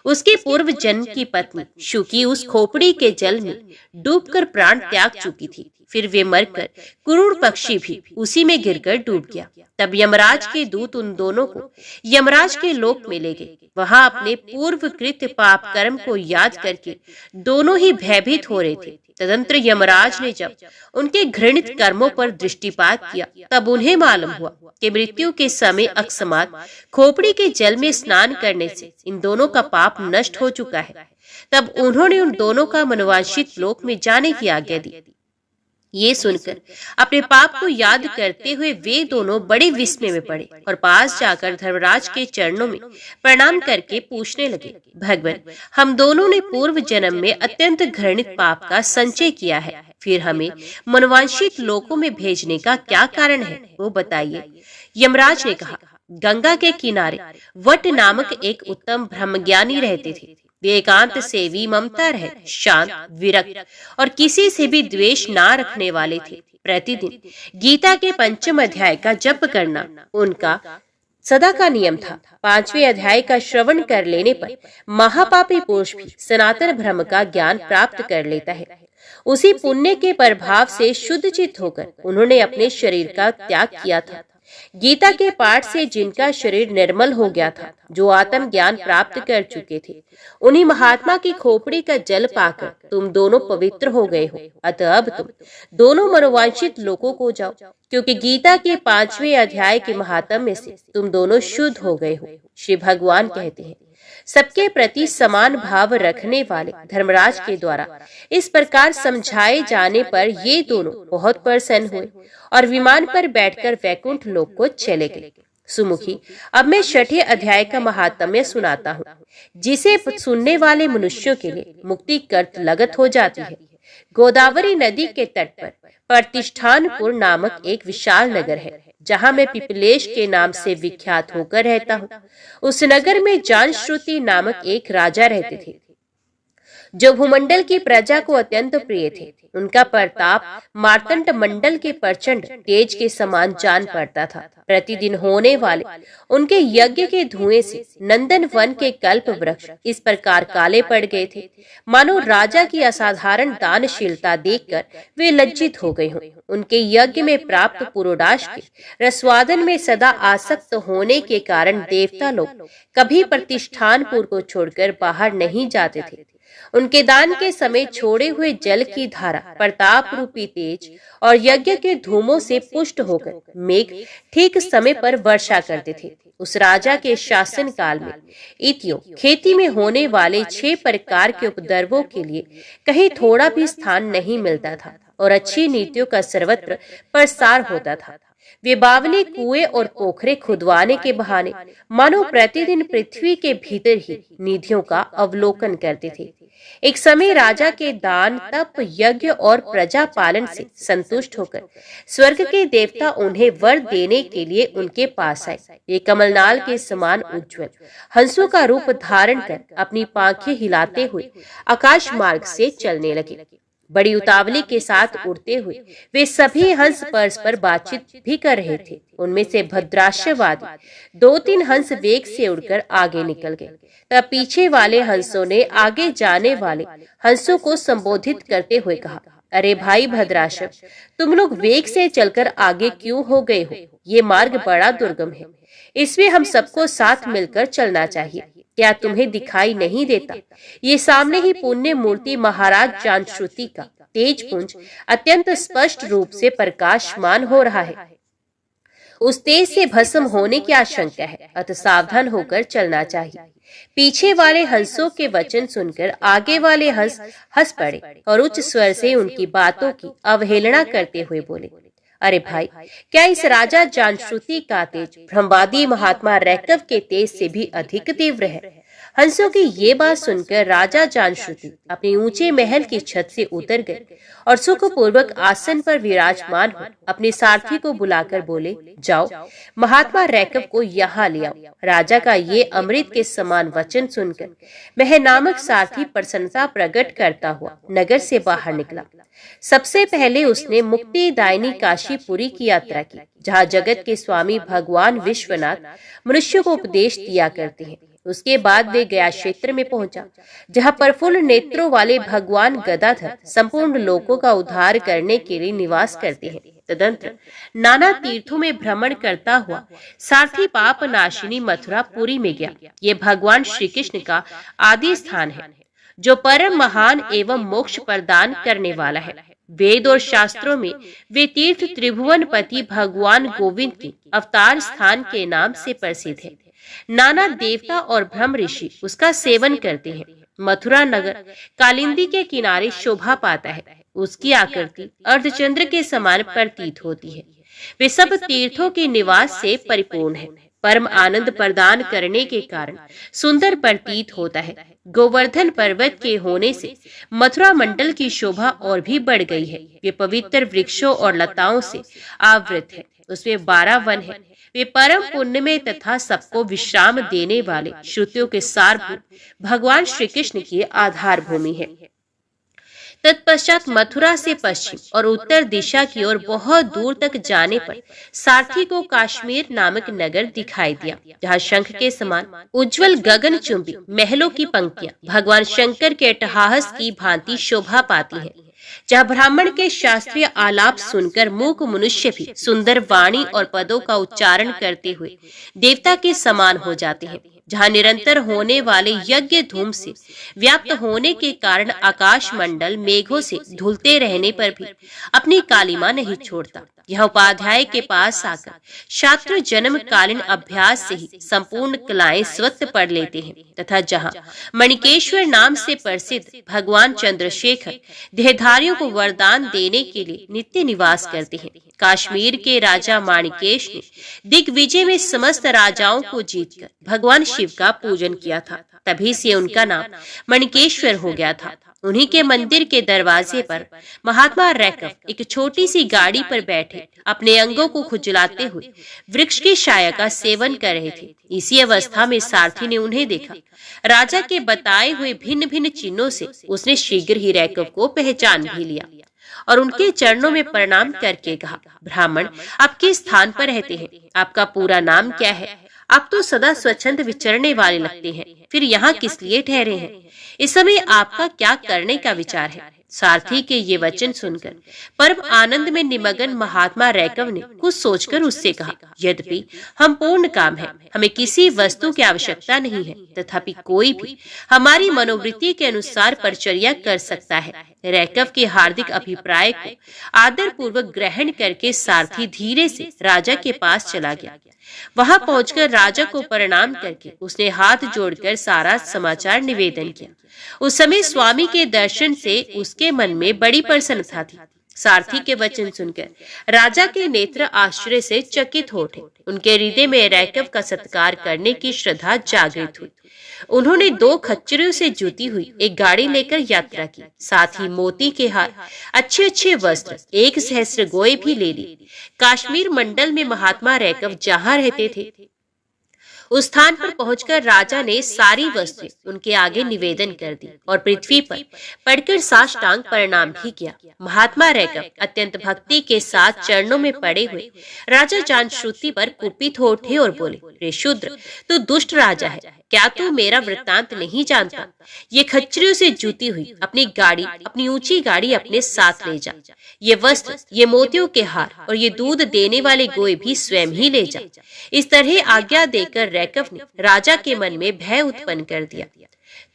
उसके पूर्व जन्म की पत्नी शुकी उस खोपड़ी के जल में डूबकर प्राण त्याग चुकी थी। फिर वे मरकर कुरूर पक्षी भी उसी में गिरकर डूब गया। तब यमराज के दूत उन दोनों को यमराज के लोक में ले गए। वहां अपने पूर्व कृत पाप कर्म को याद करके दोनों ही भयभीत हो रहे थे। तदंतर यमराज ने जब उनके घृणित कर्मों पर दृष्टिपात किया, तब उन्हें मालूम हुआ कि मृत्यु के समय अकस्मात खोपड़ी के जल में स्नान करने से इन दोनों का पाप नष्ट हो चुका है। तब उन्होंने उन दोनों का मनवांछित लोक में जाने की आज्ञा दी। ये सुनकर अपने पाप को याद करते हुए वे दोनों बड़े विस्मय में पड़े और पास जाकर धर्मराज के चरणों में प्रणाम करके पूछने लगे, भगवान, हम दोनों ने पूर्व जन्म में अत्यंत घृणित पाप का संचय किया है, फिर हमें मनवांछित लोकों में भेजने का क्या कारण है, वो बताइए। यमराज ने कहा, गंगा के किनारे वट नामक एक उत्तम ब्रह्मज्ञानी रहते थे। वे एकांत सेवी, ममता रहित, शांत, विरक्त और किसी से भी द्वेष ना रखने वाले थे। प्रतिदिन गीता के 5वें अध्याय का जप करना उनका सदा का नियम था। 5वें अध्याय का श्रवण कर लेने पर महापापी पुरुष भी सनातन ब्रह्म का ज्ञान प्राप्त कर लेता है। उसी पुण्य के प्रभाव से शुद्ध चित्त होकर उन्होंने अपने शरीर का त्याग किया था। गीता के पाठ से जिनका शरीर निर्मल हो गया था, जो आत्म ज्ञान प्राप्त कर चुके थे, उन्हीं महात्मा की खोपड़ी का जल पाकर तुम दोनों पवित्र हो गए हो। अतः अब तुम दोनों मनोवांछित लोगों को जाओ, क्योंकि गीता के 5वें अध्याय के महात्म्य से तुम दोनों शुद्ध हो गए हो। श्री भगवान कहते हैं, सबके प्रति समान भाव रखने वाले धर्मराज के द्वारा इस प्रकार समझाए जाने पर ये दोनों बहुत प्रसन्न हुए और विमान पर बैठकर वैकुंठ लोक को चले गए। सुमुखी, अब मैं 6ठे अध्याय का महात्म्य सुनाता हूँ, जिसे सुनने वाले मनुष्यों के लिए मुक्ति कर्त लगत हो जाती है। गोदावरी नदी के तट पर प्रतिष्ठानपुर नामक एक विशाल नगर है, जहाँ मैं पिपलेश के नाम से विख्यात होकर रहता हूँ। उस नगर में जानश्रुति नामक एक राजा रहते थे। जो भूमंडल की प्रजा को अत्यंत प्रिय थे। उनका प्रताप मार्तंड मंडल के प्रचंड तेज के समान जान पड़ता था। प्रतिदिन होने वाले उनके यज्ञ के धुएं से नंदन वन के कल्प वृक्ष इस प्रकार काले पड़ गए थे, मानो राजा की असाधारण दानशीलता देखकर वे लज्जित हो गए हों। उनके यज्ञ में प्राप्त पुरोडाश के रसवादन में सदा आसक्त होने के कारण देवता लोग कभी प्रतिष्ठानपुर को छोड़कर बाहर नहीं जाते थे। उनके दान के समय छोड़े हुए जल की धारा प्रताप रूपी तेज और यज्ञ के धूमों से पुष्ट होकर मेघ ठीक समय पर वर्षा करते थे। उस राजा के शासन काल में इतियों खेती में होने वाले 6 प्रकार के उपद्रवों के लिए कहीं थोड़ा भी स्थान नहीं मिलता था और अच्छी नीतियों का सर्वत्र प्रसार होता था। वे बावली कुएं और पोखरे खुदवाने के बहाने मानो प्रतिदिन पृथ्वी के भीतर ही निधियों का अवलोकन करते थे। एक समय राजा के दान, तप, यज्ञ और प्रजा पालन से संतुष्ट होकर स्वर्ग के देवता उन्हें वर देने के लिए उनके पास आए। ये कमलनाल के समान उज्ज्वल हंसों का रूप धारण कर अपनी पांखें हिलाते हुए आकाश मार्ग से चलने लगे। बड़ी उतावली के साथ उड़ते हुए वे सभी हंस परस्पर बातचीत भी कर रहे थे। उनमें से भद्राश्यवादी 2-3 हंस वेग से उड़कर आगे निकल गए। तब पीछे वाले हंसों ने आगे जाने वाले हंसों को संबोधित करते हुए कहा, अरे भाई भद्राश्व, तुम लोग वेग से चलकर आगे क्यों हो गए हो? ये मार्ग बड़ा दुर्गम है, इसमें हम सबको साथ मिलकर चलना चाहिए। क्या तुम्हें दिखाई नहीं देता? ये सामने ही पुण्य मूर्ति महाराज जानश्रुति का तेज पुंज अत्यंत स्पष्ट रूप से प्रकाशमान हो रहा है। उस तेज से भस्म होने की आशंका है, अतः सावधान होकर चलना चाहिए। पीछे वाले हंसों के वचन सुनकर आगे वाले हंस हंस पड़े और उच्च स्वर से उनकी बातों की अवहेलना करते हुए बोले, अरे भाई, क्या इस राजा जानश्रुति का तेज ब्रह्मवादी महात्मा रैकव के तेज से भी अधिक तीव्र है? हंसों की ये बात सुनकर राजा जानश्रुति अपने ऊंचे महल की छत से उतर गए और सुखपूर्वक आसन पर विराजमान हो अपने सारथी को बुलाकर बोले, जाओ महात्मा रैकव को यहाँ ले आओ। राजा का ये अमृत के समान वचन सुनकर वह नामक सारथी प्रसन्नता प्रकट करता हुआ नगर से बाहर निकला। सबसे पहले उसने मुक्तिदायिनी काशीपुरी की यात्रा की, जहाँ जगत के स्वामी भगवान विश्वनाथ मनुष्य को उपदेश दिया करते हैं। उसके बाद वे गया क्षेत्र में पहुंचा, जहाँ प्रफुल्ल नेत्रों वाले भगवान गदाधर संपूर्ण लोकों का उद्धार करने के लिए निवास करते हैं। तदंतर नाना तीर्थों में भ्रमण करता हुआ सारथी पाप नाशिनी मथुरा पुरी में गया। ये भगवान श्री कृष्ण का आदि स्थान है, जो परम महान एवं मोक्ष प्रदान करने वाला है। वेद और शास्त्रों में वे तीर्थ त्रिभुवनपति भगवान गोविंद के अवतार स्थान के नाम से प्रसिद्ध है। नाना देवता और ब्रह्म ऋषि उसका सेवन करते हैं। मथुरा नगर कालिंदी के किनारे शोभा पाता है। उसकी आकृति अर्धचंद्र के समान प्रतीत होती है। वे सब तीर्थों के निवास से परिपूर्ण है। परम आनंद प्रदान करने के कारण सुंदर प्रतीत होता है। गोवर्धन पर्वत के होने से मथुरा मंडल की शोभा और भी बढ़ गई है। वे पवित्र वृक्षों और लताओं से आवृत है। उसमें 12 वन है। वे परम पुण्य में तथा सबको विश्राम देने वाले श्रुतियों के सारभूत भगवान श्री कृष्ण की आधार भूमि है। तत्पश्चात मथुरा से पश्चिम और उत्तर दिशा की ओर बहुत दूर तक जाने पर सारथी को काश्मीर नामक नगर दिखाई दिया, जहाँ शंख के समान उज्जवल गगनचुंबी महलों की पंक्तियां भगवान शंकर के अट्टहास की भांति शोभा पाती हैं, जहाँ ब्राह्मण के शास्त्रीय आलाप सुनकर मूक मनुष्य भी सुंदर वाणी और पदों का उच्चारण करते हुए देवता के समान हो जाते हैं, जहाँ निरंतर होने वाले यज्ञ धूम से व्याप्त होने के कारण आकाश मंडल मेघों से धुलते रहने पर भी अपनी कालिमा नहीं छोड़ता। यह उपाध्याय के पास आकर छात्र जन्म कालीन अभ्यास से ही संपूर्ण कलाएं स्वतः पढ़ लेते हैं, तथा जहाँ मणिकेश्वर नाम से प्रसिद्ध भगवान चंद्रशेखर देहधारियों को वरदान देने के लिए नित्य निवास करते हैं। काश्मीर के राजा माणिकेश ने दिग्विजय में समस्त राजाओं को जीतकर भगवान शिव का पूजन किया था। तभी से उनका नाम मणिकेश्वर हो गया था। उन्हीं के मंदिर के दरवाजे पर महात्मा रैकव एक छोटी सी गाड़ी पर बैठे अपने अंगों को खुजलाते हुए वृक्ष की छाया का सेवन कर रहे थे। इसी अवस्था में सारथी ने उन्हें देखा। राजा के बताए हुए भिन्न भिन्न चिन्हों से उसने शीघ्र ही रैकव को पहचान भी लिया और उनके चरणों में प्रणाम करके कहा, ब्राह्मण, आप किस स्थान पर रहते हैं? आपका पूरा नाम क्या है? आप तो सदा स्वच्छंद विचरने वाले लगते हैं, फिर यहाँ किस लिए ठहरे हैं? इस समय आपका क्या करने का विचार है? सारथी के ये वचन सुनकर परम आनंद में निमग्न महात्मा रैकव ने कुछ सोचकर उससे कहा, यद्यपि हम पूर्ण काम है, हमें किसी वस्तु की आवश्यकता नहीं है, तथापि कोई भी हमारी मनोवृत्ति के अनुसार परिचर्या कर सकता है। रैकव के हार्दिक अभिप्राय को आदर पूर्वक ग्रहण करके सारथी धीरे से राजा के पास चला गया। वहां पहुंचकर राजा को प्रणाम करके उसने हाथ जोड़कर सारा समाचार निवेदन किया। उस समय स्वामी के दर्शन से उसके मन में बड़ी प्रसन्नता थी। सारथी के वचन सुनकर राजा के नेत्र आश्चर्य से चकित हो उठे। उनके हृदय में रैकव का सत्कार करने की श्रद्धा जागृत हुई। उन्होंने 2 खच्चरों से जुती हुई एक गाड़ी लेकर यात्रा की, साथ ही मोती के हार, अच्छे अच्छे वस्त्र, 1 सहस्त्र गोए भी ले ली। कश्मीर मंडल में महात्मा रैकव जहाँ रहते थे उस स्थान पर पहुंचकर राजा ने सारी वस्तुएं उनके आगे निवेदन कर दी और पृथ्वी पर पड़कर साष्टांग प्रणाम भी किया। महात्मा रैकव अत्यंत भक्ति के साथ चरणों में पड़े हुए राजा जानश्रुति पर कुपित हो उठे और बोले, रे शूद्र, तू दुष्ट राजा है, क्या तू मेरा वृत्तांत नहीं जानता? ये खच्चरों से जूती हुई अपनी ऊंची गाड़ी अपने साथ ले जा। ये वस्त्र, ये मोतियों के हार और ये दूध देने वाले गोए भी स्वयं ही ले जा। इस तरह आज्ञा देकर रैकव ने राजा के मन में भय उत्पन्न कर दिया।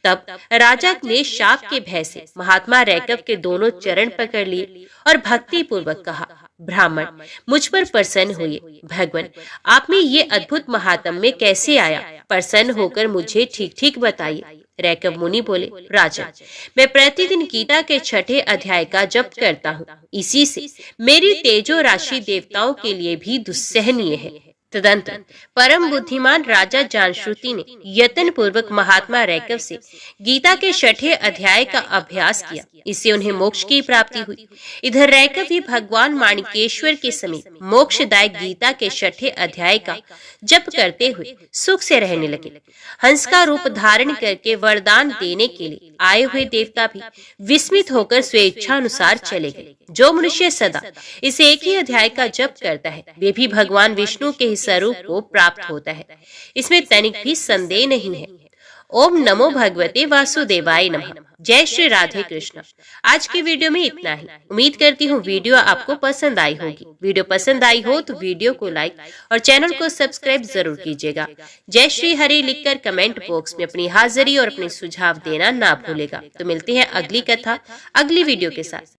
तब राजा ने शाप के भय से महात्मा रैकव के दोनों चरण पकड़ लिए और भक्ति पूर्वक कहा, ब्राह्मण, मुझ पर प्रसन्न होइए। भगवान, आप में ये अद्भुत महात्म्य कैसे आया? प्रसन्न होकर मुझे ठीक ठीक बताइए। रैकव मुनि बोले, राजा, मैं प्रतिदिन गीता के 6ठे अध्याय का जप करता हूँ। इसी से मेरी तेजो राशि देवताओं के लिए भी दुस्सहनीय है। तदंतर परम बुद्धिमान राजा जानश्रुति ने यत्न पूर्वक महात्मा रैकव से गीता के 6ठे अध्याय का अभ्यास किया। इससे उन्हें मोक्ष की प्राप्ति हुई। इधर रैकव भी भगवान माणिकेश्वर के समीप मोक्षदायक गीता के 6ठे अध्याय का जप करते हुए सुख से रहने लगे। हंस का रूप धारण करके वरदान देने के लिए आए हुए देवता भी विस्मित होकर स्वेच्छा अनुसार चले गए। जो मनुष्य सदा इस एक ही अध्याय का जप करता है, वे भी भगवान विष्णु के ही स्वरूप को प्राप्त होता है, इसमें तनिक भी संदेह नहीं है। ओम नमो भगवते वासुदेवाय नमः। जय श्री राधे कृष्ण। आज की वीडियो में इतना ही। उम्मीद करती हूँ वीडियो आपको पसंद आई होगी। वीडियो पसंद आई हो तो वीडियो को लाइक और चैनल को सब्सक्राइब जरूर कीजिएगा। जय श्री हरि लिखकर कमेंट बॉक्स में अपनी हाजिरी और अपने सुझाव देना ना भूलेगा। तो मिलते हैं अगली कथा अगली वीडियो के साथ।